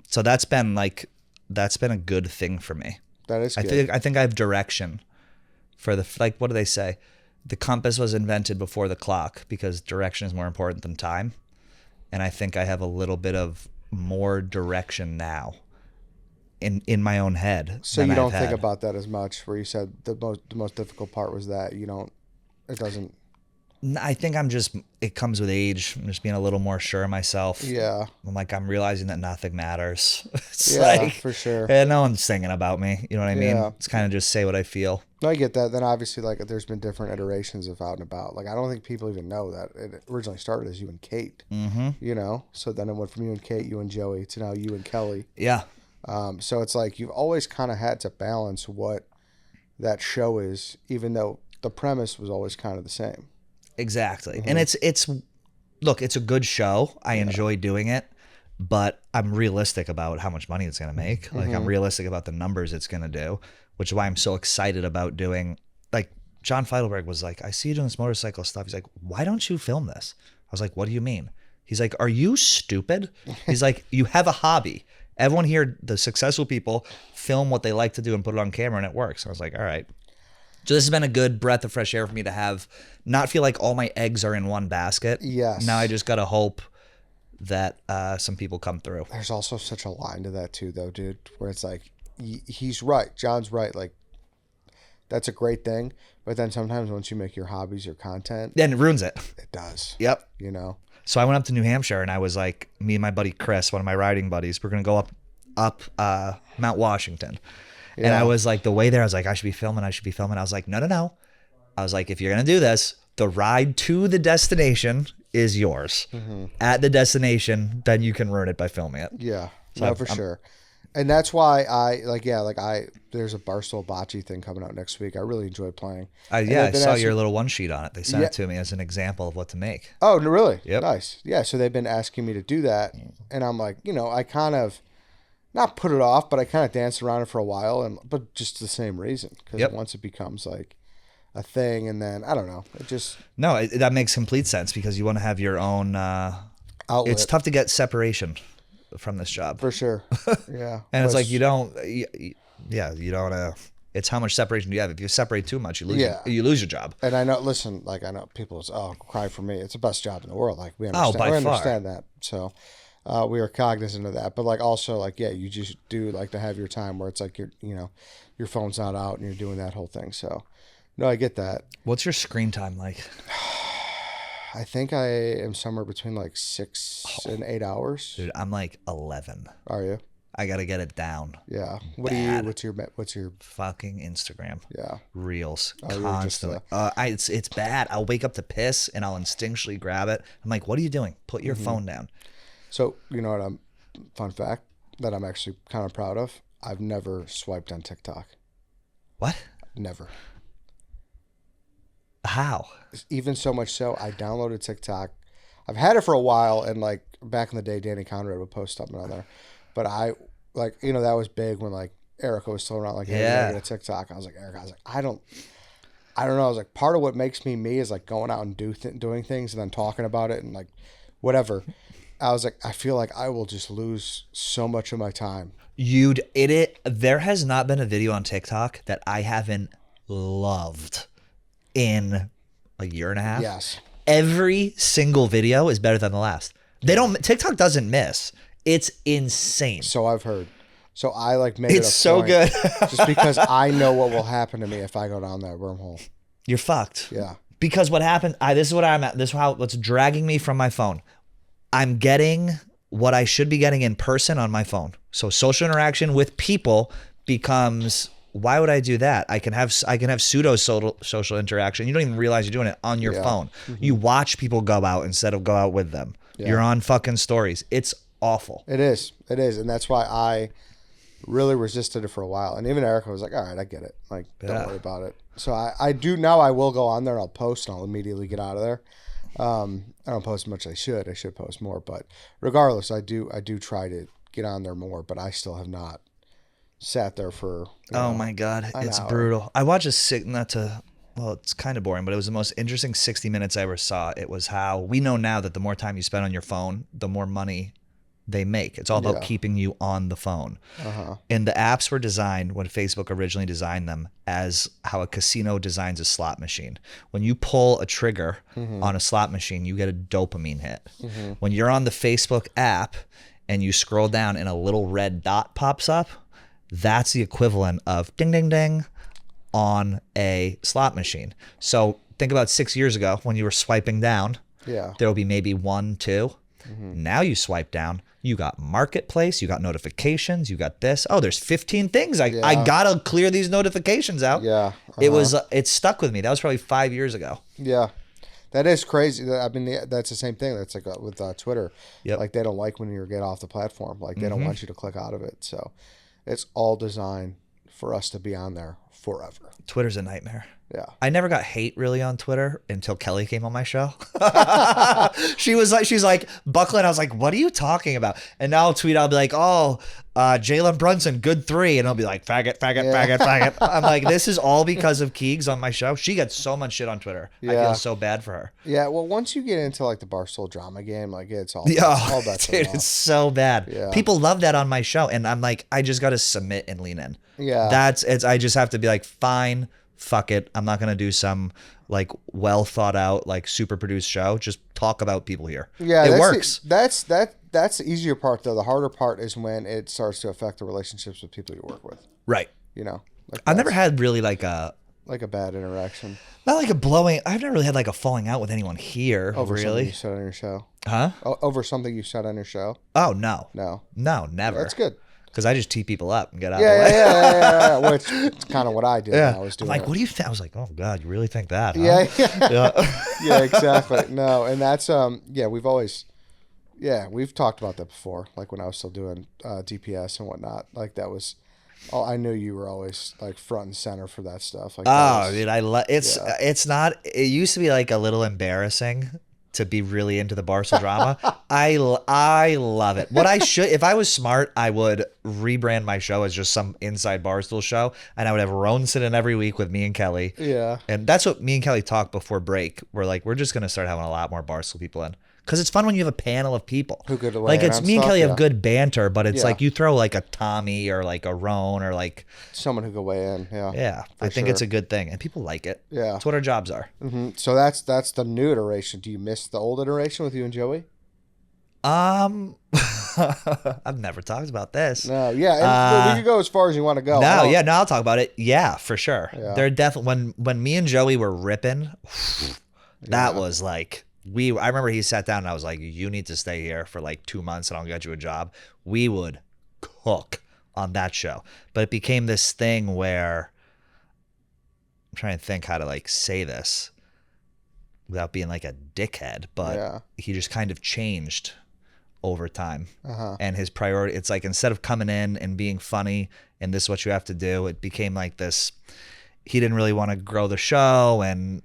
Speaker 2: So that's been a good thing for me.
Speaker 1: That is good.
Speaker 2: I think I have direction for what do they say? The compass was invented before the clock because direction is more important than time. And I think I have a little bit of more direction now in my own head.
Speaker 1: So you don't think about that as much where you said the most difficult part was that it doesn't.
Speaker 2: I think it comes with age. I'm just being a little more sure of myself.
Speaker 1: Yeah.
Speaker 2: I'm realizing that nothing matters. It's
Speaker 1: for sure.
Speaker 2: And no one's thinking about me. You know what I mean?
Speaker 1: Yeah.
Speaker 2: It's kind of just say what I feel.
Speaker 1: No, I get that. Then obviously there's been different iterations of Out and About. Like I don't think people even know that it originally started as you and Kate. Mm-hmm. So then it went from you and Kate, you and Joey to now you and Kelly.
Speaker 2: Yeah.
Speaker 1: So it's like you've always kind of had to balance what that show is, even though the premise was always kind of the same.
Speaker 2: Exactly. And it's a good show. I enjoy doing it, but I'm realistic about how much money it's going to make. Like I'm realistic about the numbers it's going to do, which is why I'm so excited about doing, like John Feidelberg was like, I see you doing this motorcycle stuff. He's like, why don't you film this? I was like, what do you mean? He's like, are you stupid? He's like, you have a hobby. Everyone here, the successful people, film what they like to do and put it on camera and it works. I was like, all right. So this has been a good breath of fresh air for me to have, not feel like all my eggs are in one basket.
Speaker 1: Yes.
Speaker 2: Now I just got to hope that some people come through.
Speaker 1: There's also such a line to that too, though, dude, where it's like, he's right. John's right. Like, that's a great thing. But then sometimes once you make your hobbies your content,
Speaker 2: Then it ruins it.
Speaker 1: it does.
Speaker 2: Yep.
Speaker 1: You know?
Speaker 2: So I went up to New Hampshire and I was like, me and my buddy Chris, one of my riding buddies, we're going to go up Mount Washington. Yeah. And I was like, the way there, I was like, I should be filming. I was like, no. I was like, if you're going to do this, the ride to the destination is yours. Mm-hmm. At the destination, then you can ruin it by filming it.
Speaker 1: Yeah, so for sure. And that's why there's a Barstool Bocce thing coming out next week. I really enjoy playing.
Speaker 2: I saw your little one sheet on it. They sent it to me as an example of what to make.
Speaker 1: Oh, really?
Speaker 2: Yep.
Speaker 1: Nice. Yeah, so they've been asking me to do that. And I'm like, I kind of, not put it off, but I kind of danced around it for a while, but just the same reason. Because once it becomes like a thing, and then, I don't know, it just...
Speaker 2: No, that makes complete sense because you want to have your own...
Speaker 1: outlet.
Speaker 2: It's tough to get separation from this job.
Speaker 1: For sure. Yeah.
Speaker 2: And it's like you don't it's how much separation do you have. If you separate too much, you lose your job.
Speaker 1: And I know, listen, like I know people say, oh, cry for me. It's the best job in the world. Like we understand that. So we are cognizant of that. But like also like, yeah, you just do like to have your time where it's like your phone's not out and you're doing that whole thing. So no, I get that.
Speaker 2: What's your screen time like?
Speaker 1: I think I am somewhere between like 6 and 8 hours.
Speaker 2: Dude, I'm like 11.
Speaker 1: Are you?
Speaker 2: I gotta get it down.
Speaker 1: Yeah. What's your
Speaker 2: fucking Instagram?
Speaker 1: Yeah.
Speaker 2: Reels constantly. It's bad. I'll wake up to piss and I'll instinctually grab it. I'm like, what are you doing? Put your phone down.
Speaker 1: So you know what? Fun fact that I'm actually kind of proud of. I've never swiped on TikTok.
Speaker 2: What?
Speaker 1: Never.
Speaker 2: How?
Speaker 1: Even so much so, I downloaded TikTok. I've had it for a while, and like back in the day, Danny Conrad would post something on there. But I that was big when like Erica was still around. Like, hey, yeah, get a TikTok. I was like, I don't know. I was like, part of what makes me me is like going out and doing things and then talking about it and like whatever. I was like, I feel like I will just lose so much of my time.
Speaker 2: There has not been a video on TikTok that I haven't loved in a year and a half.
Speaker 1: Yes.
Speaker 2: Every single video is better than the last. TikTok doesn't miss. It's insane.
Speaker 1: So I've heard. So I like made it
Speaker 2: It's so good.
Speaker 1: Just because I know what will happen to me if I go down that wormhole.
Speaker 2: You're fucked.
Speaker 1: Yeah.
Speaker 2: Because what happened, this is what I'm at. This is what's dragging me from my phone. I'm getting what I should be getting in person on my phone. So social interaction with people becomes, why would I do that? I can have pseudo social interaction. You don't even realize you're doing it on your phone. Mm-hmm. You watch people go out instead of go out with them. Yeah. You're on fucking stories. It's awful.
Speaker 1: It is. And that's why I really resisted it for a while. And even Erica was like, all right, I get it. Like, don't worry about it. So I do now. I will go on there and I'll post and I'll immediately get out of there. I don't post as much as I should. I should post more. But regardless, I do try to get on there more. But I still have not sat there for
Speaker 2: my God. It's
Speaker 1: hour.
Speaker 2: Brutal. I watched it's kind of boring, but it was the most interesting 60 minutes I ever saw. It was how we know now that the more time you spend on your phone, the more money they make. It's all about keeping you on the phone. Uh-huh. And the apps were designed when Facebook originally designed them as how a casino designs a slot machine. When you pull a trigger on a slot machine, you get a dopamine hit. Mm-hmm. When you're on the Facebook app and you scroll down and a little red dot pops up, that's the equivalent of ding, ding, ding on a slot machine. So think about 6 years ago when you were swiping down.
Speaker 1: Yeah.
Speaker 2: There will be maybe 1, 2. Mm-hmm. Now you swipe down, you got marketplace, you got notifications, you got this. Oh, there's 15 things. I gotta clear these notifications out.
Speaker 1: Yeah.
Speaker 2: It stuck with me. That was probably 5 years ago.
Speaker 1: Yeah. That is crazy. I mean, that's the same thing. That's like with Twitter. Yep. Like they don't like when you get off the platform. Like they don't want you to click out of it. So it's all designed for us to be on there forever.
Speaker 2: Twitter's a nightmare.
Speaker 1: Yeah.
Speaker 2: I never got hate really on Twitter until Kelly came on my show. She's like, Buckland. I was like, what are you talking about? And now I'll tweet, I'll be like, Jalen Brunson, good 3. And I'll be like, faggot. I'm like, this is all because of Keegs on my show. She gets so much shit on Twitter. Yeah. I feel so bad for her.
Speaker 1: Yeah. Well, once you get into like the Barstool drama game, like it's all bets
Speaker 2: dude, it's so bad. Yeah. People love that on my show. And I'm like, I just got to submit and lean in.
Speaker 1: Yeah.
Speaker 2: I just have to be like, fine. fuck it, I'm not gonna do some like well thought out, like super produced show. Just talk about people here.
Speaker 1: Yeah,
Speaker 2: it works.
Speaker 1: That's the easier part though. The harder part is when it starts to affect the relationships with people you work with.
Speaker 2: Right.
Speaker 1: You know, like
Speaker 2: I've never had really like a
Speaker 1: bad interaction.
Speaker 2: Not like a blowing. I've never really had like a falling out with anyone here.
Speaker 1: Over
Speaker 2: really?
Speaker 1: Something you said on your show.
Speaker 2: Huh?
Speaker 1: Over something you said on your show.
Speaker 2: Oh no.
Speaker 1: No,
Speaker 2: never.
Speaker 1: That's good.
Speaker 2: Because I just tee people up and get out of the way.
Speaker 1: Yeah. Which is kind of what I did.
Speaker 2: Yeah.
Speaker 1: I was doing
Speaker 2: I'm like, what do you think? I was like, oh God, you really think that? Huh?
Speaker 1: Yeah. Yeah, exactly. No, and that's we've talked about that before. Like when I was still doing DPS and whatnot. Like that was. Oh, I knew you were always like front and center for that stuff. Like,
Speaker 2: dude, it's not. It used to be like a little embarrassing to be really into the Barstool drama. I love it. What I should, if I was smart, I would rebrand my show as just some inside Barstool show, and I would have Roan sit in every week with me and Kelly.
Speaker 1: Yeah,
Speaker 2: and that's what me and Kelly talked before break. We're like, we're just gonna start having a lot more Barstool people in. Because it's fun when you have a panel of people.
Speaker 1: Who could
Speaker 2: like it's me and Kelly have good banter, but it's
Speaker 1: Yeah.
Speaker 2: like you throw like a Tommy or like a Roan or like
Speaker 1: someone who could weigh in. Yeah.
Speaker 2: Yeah. I think it's a good thing. And people like it.
Speaker 1: Yeah.
Speaker 2: That's what our jobs are.
Speaker 1: Mm-hmm. So that's the new iteration. Do you miss the old iteration with you and Joey?
Speaker 2: I've never talked about this.
Speaker 1: No, yeah. And we could go as far as you want to go.
Speaker 2: I'll talk about it. Yeah, for sure.
Speaker 1: Yeah.
Speaker 2: They're definitely when me and Joey were ripping, that was like I remember he sat down and I was like, you need to stay here for like 2 months and I'll get you a job. We would cook on that show. But it became this thing where I'm trying to think how to like say this without being like a dickhead, but he just kind of changed over time. And his priority, it's like instead of coming in and being funny and this is what you have to do, it became like this, he didn't really want to grow the show, and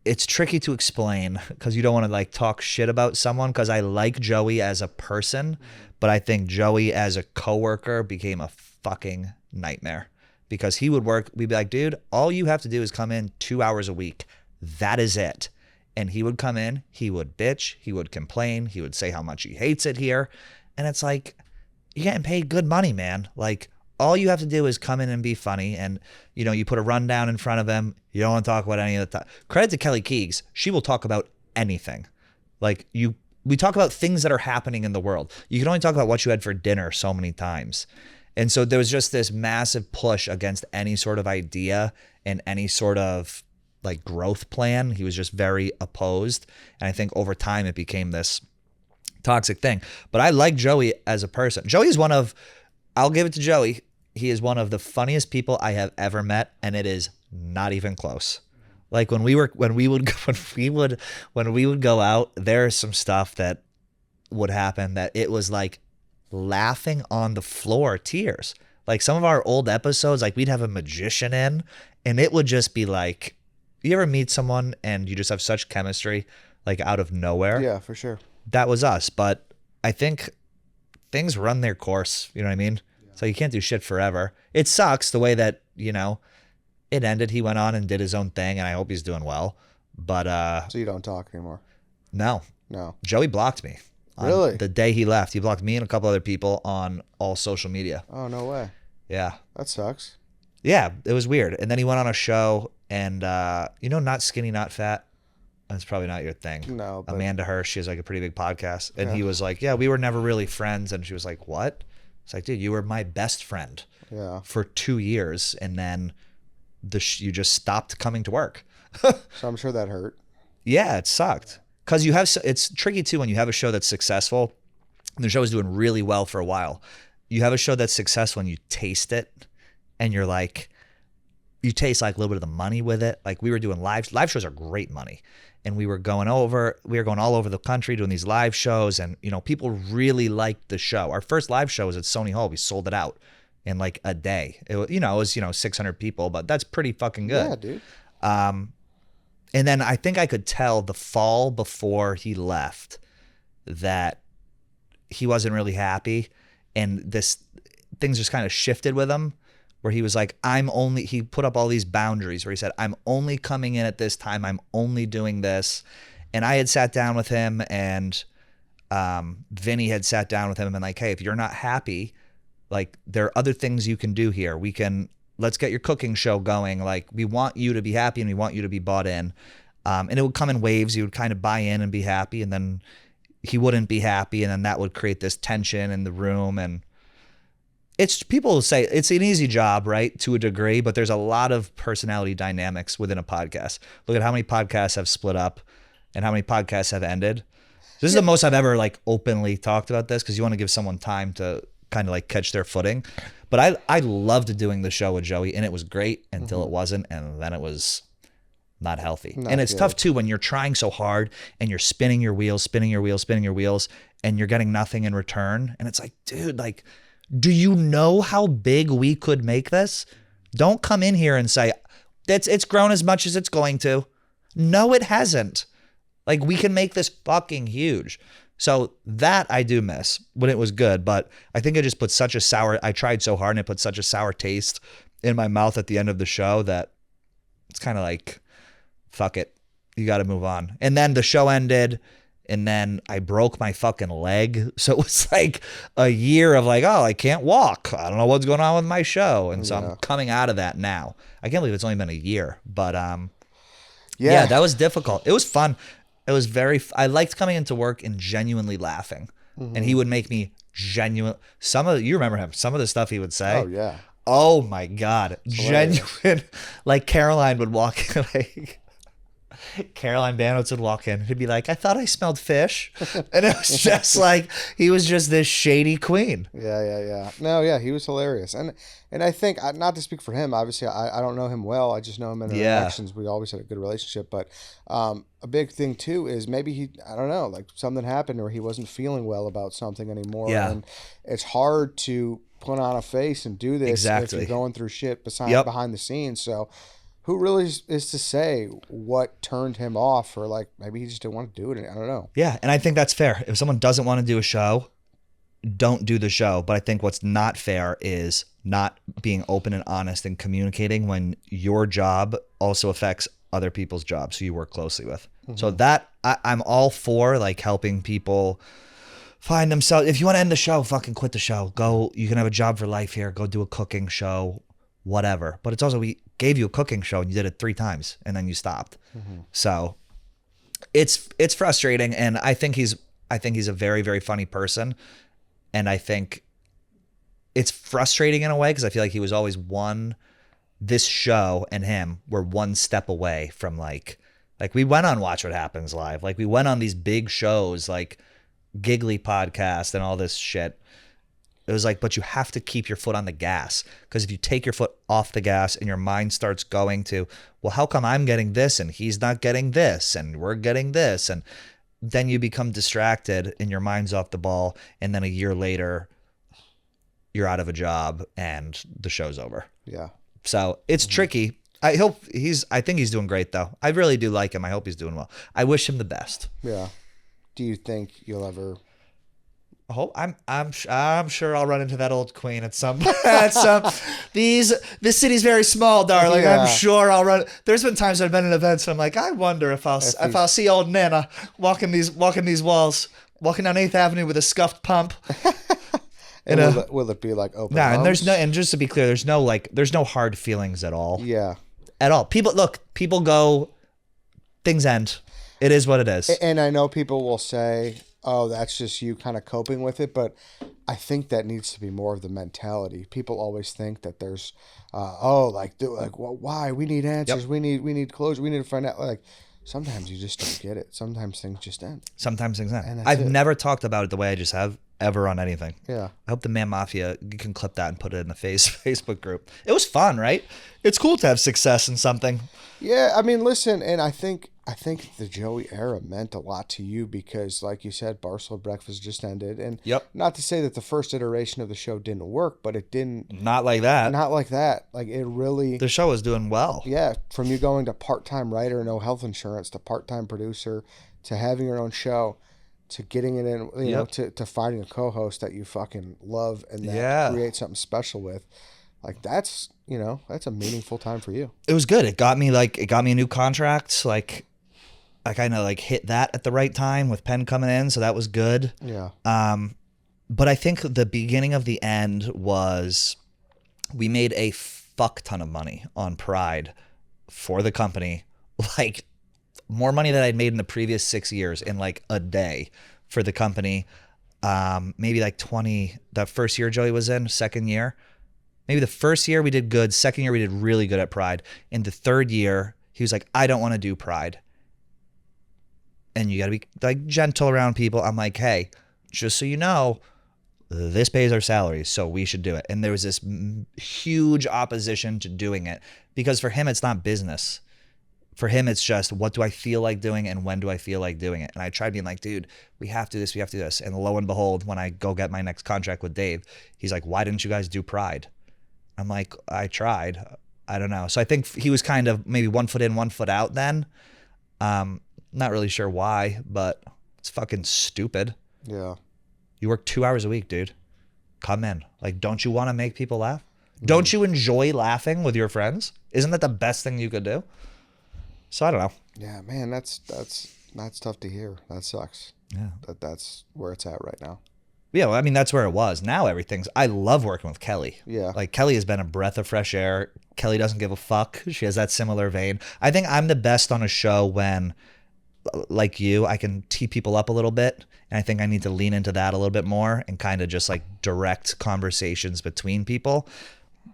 Speaker 2: it's tricky to explain because you don't want to like talk shit about someone, because I like Joey as a person, but I think Joey as a coworker became a fucking nightmare because he would work. We'd be like, dude, all you have to do is come in 2 hours a week. That is it. And he would come in, he would bitch, he would complain, he would say how much he hates it here. And it's like, you're getting paid good money, man. Like, all you have to do is come in and be funny, and you put a rundown in front of him. You don't want to talk about any of the time. Credit to Kelly Keegs. She will talk about anything. Like we talk about things that are happening in the world. You can only talk about what you had for dinner so many times. And so there was just this massive push against any sort of idea and any sort of like growth plan. He was just very opposed. And I think over time it became this toxic thing. But I like Joey as a person. Joey is I'll give it to Joey. He is one of the funniest people I have ever met, and it is not even close. Like when we would go out, there's some stuff that would happen that it was like laughing on the floor, tears. Like some of our old episodes, like we'd have a magician in, and it would just be like, you ever meet someone and you just have such chemistry, like out of nowhere?
Speaker 1: Yeah, for sure.
Speaker 2: That was us, but I think things run their course, you know what I mean? So you can't do shit forever. It sucks the way that, it ended. He went on and did his own thing, and I hope he's doing well. But
Speaker 1: so you don't talk anymore?
Speaker 2: No. Joey blocked me.
Speaker 1: Really?
Speaker 2: The day he left, he blocked me and a couple other people on all social media.
Speaker 1: Oh, no way.
Speaker 2: Yeah.
Speaker 1: That sucks.
Speaker 2: Yeah, it was weird. And then he went on a show, and Not Skinny, Not Fat. That's probably not your thing.
Speaker 1: No. But
Speaker 2: Amanda Hirsch, she has like a pretty big podcast. And he was like, yeah, we were never really friends. And she was like, what? It's like, dude, you were my best friend for 2 years. And then you just stopped coming to work.
Speaker 1: So I'm sure that hurt.
Speaker 2: Yeah, it sucked. Because it's tricky too when you have a show that's successful and the show is doing really well for a while. You have a show that's successful and you taste it and you're like, you taste like a little bit of the money with it. Like we were doing live shows are great money. And we were going all over the country doing these live shows, and people really liked the show. Our first live show was at Sony Hall. We sold it out in like a day. It was 600 people, but that's pretty fucking good.
Speaker 1: Yeah, dude.
Speaker 2: And then I think I could tell the fall before he left that he wasn't really happy, and things just kind of shifted with him, where he was like, he put up all these boundaries where he said, I'm only coming in at this time. I'm only doing this. And I had sat down with him, and Vinny had sat down with him and like, hey, if you're not happy, like there are other things you can do here. We can let's get your cooking show going. Like, we want you to be happy and we want you to be bought in. And it would come in waves. You would kind of buy in and be happy, and then he wouldn't be happy, and then that would create this tension in the room. And it's, people say it's an easy job, right, to a degree, but there's a lot of personality dynamics within a podcast. Look at how many podcasts have split up and how many podcasts have ended. This is the most I've ever like openly talked about this, because you want to give someone time to kind of like catch their footing. But I loved doing the show with Joey, and it was great until it wasn't, and then it was not healthy. And it's tough too when you're trying so hard and you're spinning your wheels, and you're getting nothing in return. And it's like, dude, like, do you know how big we could make this? Don't come in here and say it's grown as much as it's going to. No, it hasn't. Like, we can make this fucking huge. So that I do miss when it was good, but I think it just put such a sour, I tried so hard and it put such a sour taste in my mouth at the end of the show that it's kind of like, fuck it, you got to move on. And then the show ended, and then I broke my fucking leg. So it was like a year of like, oh, I can't walk. I don't know what's going on with my show. And so I'm coming out of that now. I can't believe it's only been a year, but yeah, that was difficult. It was fun. It was I liked coming into work and genuinely laughing. And he would make me you remember him, some of the stuff he would say.
Speaker 1: Oh yeah.
Speaker 2: Oh my God. Genuine. Like Caroline would walk in, like Caroline Banowitz would walk in. He'd be like, I thought I smelled fish. And it was just like, he was just this shady queen.
Speaker 1: Yeah. No, yeah, he was hilarious. And I think, not to speak for him, obviously, I don't know him well. I just know him in our interactions. We always had a good relationship. But a big thing, too, is maybe I don't know, like something happened or he wasn't feeling well about something anymore.
Speaker 2: Yeah.
Speaker 1: And it's hard to put on a face and do this if you're going through shit behind the scenes. So who really is to say what turned him off, or like maybe he just didn't want to do it? I don't know.
Speaker 2: Yeah, and I think that's fair. If someone doesn't want to do a show, don't do the show. But I think what's not fair is not being open and honest and communicating when your job also affects other people's jobs who you work closely with. So that I'm all for, like, helping people find themselves. If you want to end the show, fucking quit the show. Go. You can have a job for life here. Go do a cooking show, whatever. But it's also, we gave you a cooking show and you did it 3 times and then you stopped. So it's frustrating, and I think he's a very, very funny person, and I think it's frustrating in a way because I feel like he was always this show and him were one step away from like we went on Watch What Happens Live, like we went on these big shows like Giggly Podcast and all this shit. It was like, but you have to keep your foot on the gas, because if you take your foot off the gas and your mind starts going to, well, how come I'm getting this and he's not getting this and we're getting this? And then you become distracted and your mind's off the ball. And then a year later, you're out of a job and the show's over.
Speaker 1: Yeah. So
Speaker 2: it's tricky. I think he's doing great though. I really do like him. I hope he's doing well. I wish him the best.
Speaker 1: Yeah. Do you think you'll ever...
Speaker 2: I'm sure I'll run into that old queen at some this city's very small, darling. Yeah. I'm sure I'll run. There's been times I've been in events and I'm like, I wonder if I'll see old Nana walking these walls, walking down 8th Avenue with a scuffed pump.
Speaker 1: And will it be like open?
Speaker 2: And and just to be clear, there's no hard feelings at all.
Speaker 1: Yeah.
Speaker 2: At all. People go, things end. It is what it is.
Speaker 1: And I know people will say, oh, that's just you kind of coping with it. But I think that needs to be more of the mentality. People always think that there's, why? We need answers. Yep. We need closure. We need to find out. Like, sometimes you just don't get it. Sometimes things just end.
Speaker 2: I've never talked about it the way I just have ever on anything.
Speaker 1: Yeah.
Speaker 2: I hope the Man Mafia, you can clip that and put it in the Facebook group. It was fun, right? It's cool to have success in something.
Speaker 1: Yeah, I mean, listen, and I think the Joey era meant a lot to you because, like you said, Barstool Breakfast just ended. And not to say that the first iteration of the show didn't work, but it didn't.
Speaker 2: Not like that.
Speaker 1: Like, it really...
Speaker 2: The show was doing well.
Speaker 1: Yeah, from you going to part-time writer, no health insurance, to part-time producer, to having your own show, to getting it in, you know, to finding a co-host that you fucking love and that create something special with. Like, that's a meaningful time for you.
Speaker 2: It was good. It got me a new contract. Like, I kind of like hit that at the right time with Penn coming in, so that was good.
Speaker 1: Yeah.
Speaker 2: But I think the beginning of the end was we made fuck ton of money on Pride for the company, like more money than I'd made in the previous 6 years in like a day for the company. Maybe like 20, that first year Joey was in, second year. Maybe the first year we did good. Second year we did really good at Pride. In the third year, he was like, I don't want to do Pride. And you got to be like gentle around people. I'm like, hey, just so you know, this pays our salaries, so we should do it. And there was this huge opposition to doing it because for him, it's not business. For him, it's just, what do I feel like doing and when do I feel like doing it? And I tried being like, dude, we have to do this, we have to do this. And lo and behold, when I go get my next contract with Dave, he's like, why didn't you guys do Pride? I'm like, I tried. I don't know. So I think he was kind of maybe 1 foot in, 1 foot out then. Not really sure why, but it's fucking stupid.
Speaker 1: Yeah.
Speaker 2: You work 2 hours a week, dude. Come in. Like, don't you want to make people laugh? Don't you enjoy laughing with your friends? Isn't that the best thing you could do? So I don't know.
Speaker 1: Yeah, man, that's tough to hear. That sucks.
Speaker 2: Yeah.
Speaker 1: That's where it's at right now.
Speaker 2: Yeah, well, I mean, that's where it was. Now I love working with Kelly.
Speaker 1: Yeah.
Speaker 2: Like, Kelly has been a breath of fresh air. Kelly doesn't give a fuck. She has that similar vein. I think I'm the best on a show when, like you, I can tee people up a little bit. And I think I need to lean into that a little bit more and kind of just like direct conversations between people.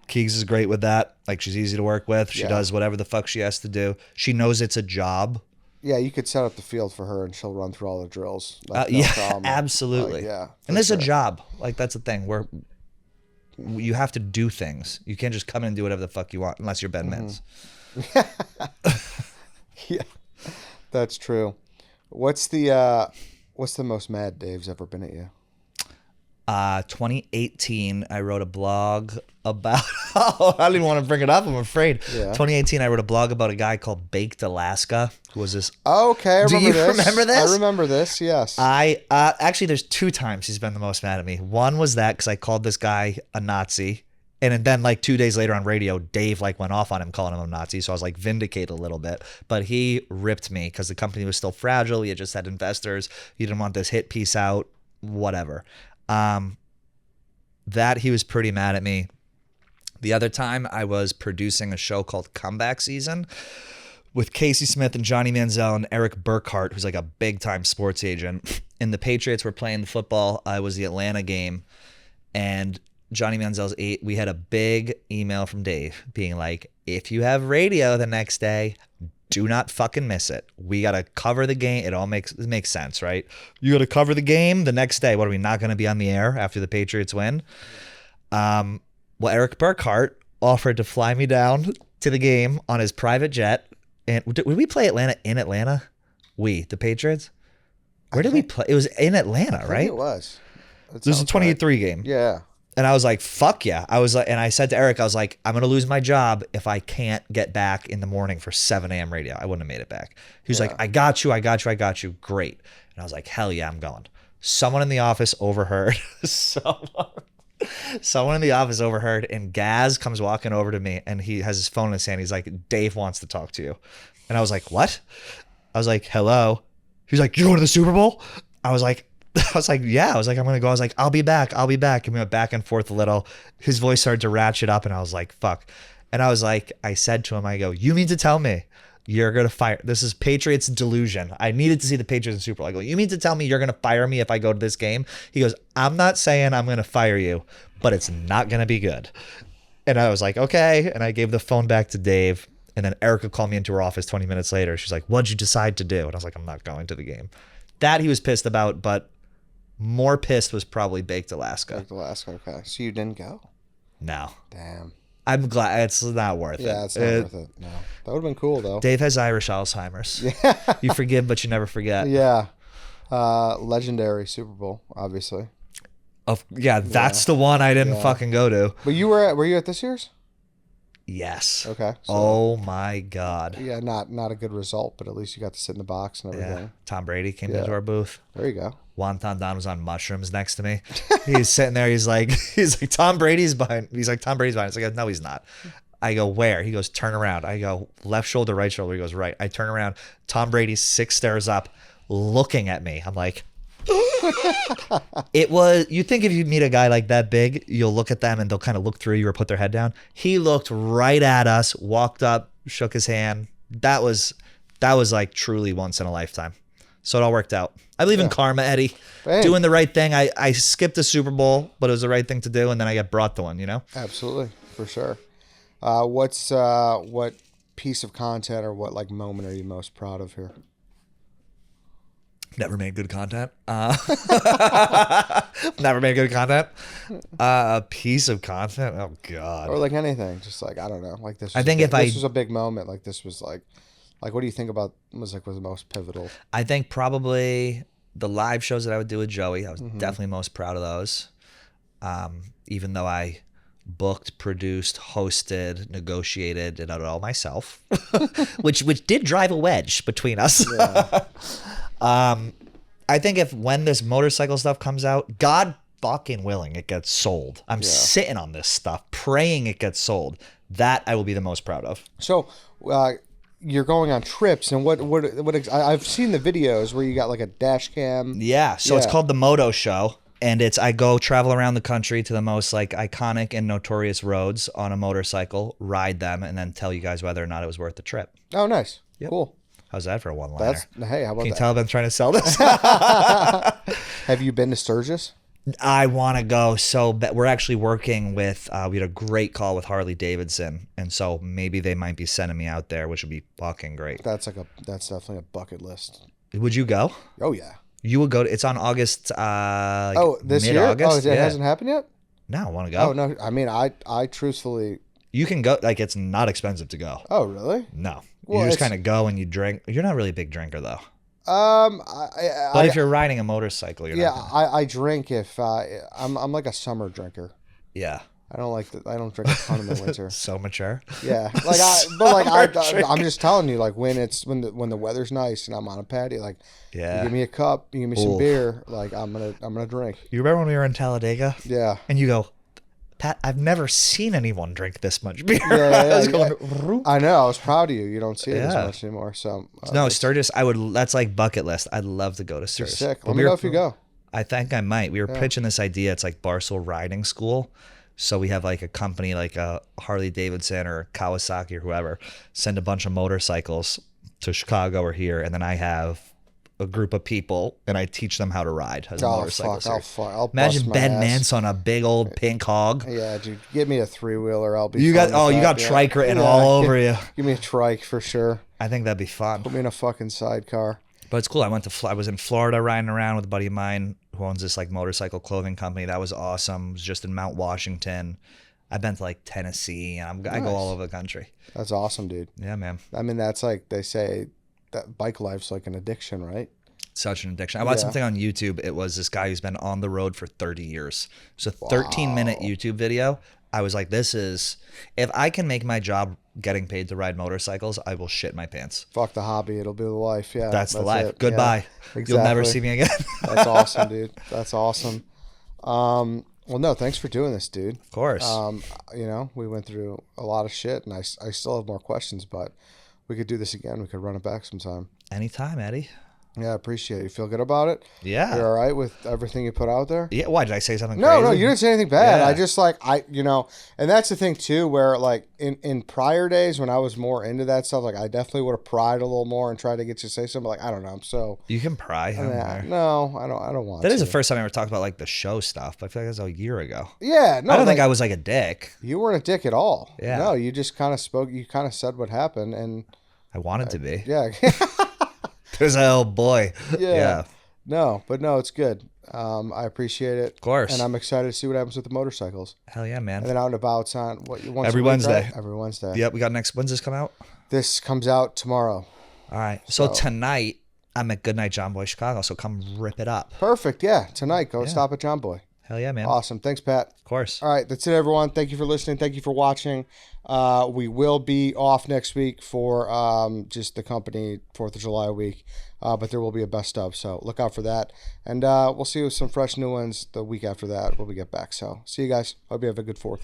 Speaker 2: Keegs is great with that. Like, she's easy to work with. She does whatever the fuck she has to do. She knows it's a job.
Speaker 1: Yeah, you could set up the field for her and she'll run through all the drills. Like,
Speaker 2: no
Speaker 1: problem.
Speaker 2: Absolutely.
Speaker 1: Yeah.
Speaker 2: And this is a job. Like, that's the thing where you have to do things. You can't just come in and do whatever the fuck you want unless you're Ben Mintz.
Speaker 1: Yeah, that's true. What's the most mad Dave's ever been at you?
Speaker 2: 2018, I wrote a blog about, I don't even want to bring it up, I'm afraid. Yeah. 2018, I wrote a blog about a guy called Baked Alaska, who was this.
Speaker 1: Oh, okay, I remember this.
Speaker 2: Do you remember this?
Speaker 1: I remember this, yes.
Speaker 2: Actually, there's 2 times he's been the most mad at me. One was that because I called this guy a Nazi. And then like 2 days later on radio, Dave like went off on him, calling him a Nazi. So I was like vindicated a little bit. But he ripped me because the company was still fragile. He had just had investors. He didn't want this hit piece out, whatever. That he was pretty mad at me. The other time I was producing a show called Comeback Season with Casey Smith and Johnny Manziel and Eric Burkhart, who's like a big time sports agent. And the Patriots were playing the football. I was the Atlanta game, and Johnny Manziel's 8. We had a big email from Dave being like, if you have radio the next day, do not fucking miss it. We got to cover the game. It makes sense, right? You got to cover the game the next day. What, are we not going to be on the air after the Patriots win? Well, Eric Burkhart offered to fly me down to the game on his private jet. And would we play Atlanta in Atlanta? The Patriots? Where did we play? It was in Atlanta, right?
Speaker 1: It was.
Speaker 2: This was a 28-3 game.
Speaker 1: Yeah.
Speaker 2: And I was like, fuck yeah. I was like, and I said to Eric, I was like, I'm going to lose my job if I can't get back in the morning for 7 a.m. radio. I wouldn't have made it back. He was like, I got you. Great. And I was like, hell yeah, I'm going. Someone in the office overheard. Someone in the office overheard, and Gaz comes walking over to me, and he has his phone in his hand. He's like, Dave wants to talk to you. And I was like, what? I was like, hello. He was like, you're going to the Super Bowl? I was like, yeah. I was like, I'm going to go. I was like, I'll be back. And we went back and forth a little. His voice started to ratchet up, and I was like, fuck. And I was like, I said to him, I go, you mean to tell me you're going to fire? This is Patriots delusion. I needed to see the Patriots in Super Bowl. I go, you mean to tell me you're going to fire me if I go to this game? He goes, I'm not saying I'm going to fire you, but it's not going to be good. And I was like, okay. And I gave the phone back to Dave. And then Erica called me into her office 20 minutes later. She's like, what'd you decide to do? And I was like, I'm not going to the game. That he was pissed about, but more pissed was probably Baked Alaska.
Speaker 1: Baked Alaska, okay. So you didn't go?
Speaker 2: No.
Speaker 1: Damn.
Speaker 2: I'm glad. It's not worth it.
Speaker 1: Yeah, it's not worth it. No. That would have been cool, though.
Speaker 2: Dave has Irish Alzheimer's.
Speaker 1: Yeah.
Speaker 2: You forgive, but you never forget.
Speaker 1: Yeah. Legendary Super Bowl, obviously.
Speaker 2: That's the one I didn't fucking go to.
Speaker 1: But were you at this year's?
Speaker 2: Yes.
Speaker 1: Okay. So,
Speaker 2: oh my God.
Speaker 1: Yeah, not a good result, but at least you got to sit in the box and everything.
Speaker 2: Yeah. Tom Brady came into our booth.
Speaker 1: There you go.
Speaker 2: Wonton Don was on mushrooms next to me. He's sitting there. He's like, Tom Brady's behind. He's like, Tom Brady's behind. It's like, no, he's not. I go, where? He goes, turn around. I go, left shoulder, right shoulder. He goes, right. I turn around. Tom Brady's 6 stairs up, looking at me. I'm like, It was, you think if you meet a guy like that big, you'll look at them and they'll kind of look through you or put their head down. He looked right at us, walked up, shook his hand. That was like truly once in a lifetime. So it all worked out. I believe in karma, Eddie.
Speaker 1: Hey.
Speaker 2: Doing the right thing. I skipped the Super Bowl, but it was the right thing to do, and then I got brought to one, you know?
Speaker 1: Absolutely, for sure. What piece of content or what like moment are you most proud of here?
Speaker 2: Never made good content. Never made good content. A piece of content. Oh God.
Speaker 1: Or like anything, just like I don't know. Like this.
Speaker 2: I think
Speaker 1: this was a big moment. Like this was like what do you think about was the most pivotal?
Speaker 2: I think probably the live shows that I would do with Joey. I was definitely most proud of those. Even though I booked, produced, hosted, negotiated, did it all myself, which did drive a wedge between us. Yeah. I think when this motorcycle stuff comes out, God fucking willing, it gets sold. I'm sitting on this stuff, praying it gets sold. That I will be the most proud of.
Speaker 1: So, you're going on trips, and what? I've seen the videos where you got like a dash cam.
Speaker 2: Yeah. So it's called the Moto Show, and I go travel around the country to the most like iconic and notorious roads on a motorcycle, ride them, and then tell you guys whether or not it was worth the trip.
Speaker 1: Oh, nice. Yep. Cool.
Speaker 2: How's that for a one-liner?
Speaker 1: Hey, how about that?
Speaker 2: Can you tell I've been trying to sell this?
Speaker 1: Have you been to Sturgis?
Speaker 2: I want to go so bad. We're actually working with, we had a great call with Harley Davidson, and so maybe they might be sending me out there, which would be fucking great.
Speaker 1: That's definitely a bucket list.
Speaker 2: Would you go?
Speaker 1: Oh, yeah.
Speaker 2: You would go it's on August,
Speaker 1: this year?
Speaker 2: August?
Speaker 1: Oh, it hasn't happened yet?
Speaker 2: No, I want to go.
Speaker 1: Oh, no. I mean, I truthfully...
Speaker 2: You can go, like, it's not expensive to go.
Speaker 1: Oh, really?
Speaker 2: No.
Speaker 1: Well,
Speaker 2: you just kind of go and you drink. You're not really a big drinker, though.
Speaker 1: But
Speaker 2: if you're riding a motorcycle, you're not.
Speaker 1: I drink if I'm like a summer drinker.
Speaker 2: Yeah.
Speaker 1: I don't drink a ton in the winter.
Speaker 2: So mature.
Speaker 1: Yeah, I'm just telling you, like when the weather's nice and I'm on a patio, like you give me a cup, you give me some beer, like I'm gonna drink.
Speaker 2: You remember when we were in Talladega?
Speaker 1: Yeah.
Speaker 2: And you go, Pat, I've never seen anyone drink this much beer.
Speaker 1: I know. I was proud of you. You don't see it as much anymore. So
Speaker 2: no, Sturgis. That's like bucket list. I'd love to go to Sturgis.
Speaker 1: Sick. Let me know if you go.
Speaker 2: I think I might. We were pitching this idea. It's like Barstool Riding School. So we have like a company like a Harley Davidson or Kawasaki or whoever send a bunch of motorcycles to Chicago or here, and then I have a group of people and I teach them how to ride as a motorcycle.
Speaker 1: I'll
Speaker 2: imagine Ben
Speaker 1: ass.
Speaker 2: Mance on a big old pink hog.
Speaker 1: Yeah, dude, give me a 3-wheeler. I'll be.
Speaker 2: You got trike written all over you.
Speaker 1: Give me a trike for sure.
Speaker 2: I think that'd be fun.
Speaker 1: Put me in a fucking sidecar.
Speaker 2: But it's cool. I was in Florida riding around with a buddy of mine who owns this like motorcycle clothing company. That was awesome. It was just in Mount Washington. I've been to like Tennessee, and I go all over the country.
Speaker 1: That's awesome, dude.
Speaker 2: Yeah, man.
Speaker 1: I mean, that's like they say that bike life's like an addiction, right?
Speaker 2: Such an addiction. I watched something on YouTube. It was this guy who's been on the road for 30 years. It's a 13-minute YouTube video. I was like, this is, if I can make my job getting paid to ride motorcycles, I will shit my pants.
Speaker 1: Fuck the hobby. It'll be the life. Yeah.
Speaker 2: That's the life. Goodbye.
Speaker 1: Yeah, exactly.
Speaker 2: You'll never see me again.
Speaker 1: That's awesome, dude. That's awesome. Well, no, thanks for doing this, dude.
Speaker 2: Of course.
Speaker 1: We went through a lot of shit, and I still have more questions, but we could do this again. We could run it back sometime.
Speaker 2: Anytime, Eddie.
Speaker 1: Yeah, I appreciate it. You feel good about it?
Speaker 2: Yeah.
Speaker 1: You're all right with everything you put out there?
Speaker 2: Yeah. Why did I say something crazy?
Speaker 1: No, you didn't say anything bad. Yeah. I just and that's the thing too, where like in prior days when I was more into that stuff, like I definitely would have pried a little more and tried to get you to say something. Like I don't know. So
Speaker 2: you can pry.
Speaker 1: No, I don't want.
Speaker 2: That is the first time I ever talked about like the show stuff. I feel like that was a year ago.
Speaker 1: Yeah. No,
Speaker 2: I don't think I was like a dick.
Speaker 1: You weren't a dick at all.
Speaker 2: Yeah.
Speaker 1: No, you just kind of spoke. You kind of said what happened, and
Speaker 2: I wanted to be.
Speaker 1: Yeah.
Speaker 2: There's oh boy.
Speaker 1: Yeah. No, it's good. I appreciate it.
Speaker 2: Of course.
Speaker 1: And I'm excited to see what happens with the motorcycles.
Speaker 2: Hell yeah, man.
Speaker 1: And then out and about on
Speaker 2: every Wednesday.
Speaker 1: Right? Every Wednesday.
Speaker 2: Yep, we got when's this come out?
Speaker 1: This comes out tomorrow.
Speaker 2: All right. So tonight I'm at Goodnight John Boy Chicago, so come rip it up.
Speaker 1: Perfect. Yeah. Tonight, go stop at John Boy.
Speaker 2: Hell yeah, man.
Speaker 1: Awesome. Thanks, Pat.
Speaker 2: Of course.
Speaker 1: All right. That's it, everyone. Thank you for listening. Thank you for watching. We will be off next week for just the company 4th of July week. But there will be a best of, so look out for that. And we'll see you with some fresh new ones the week after that when we get back. So see you guys. Hope you have a good 4th.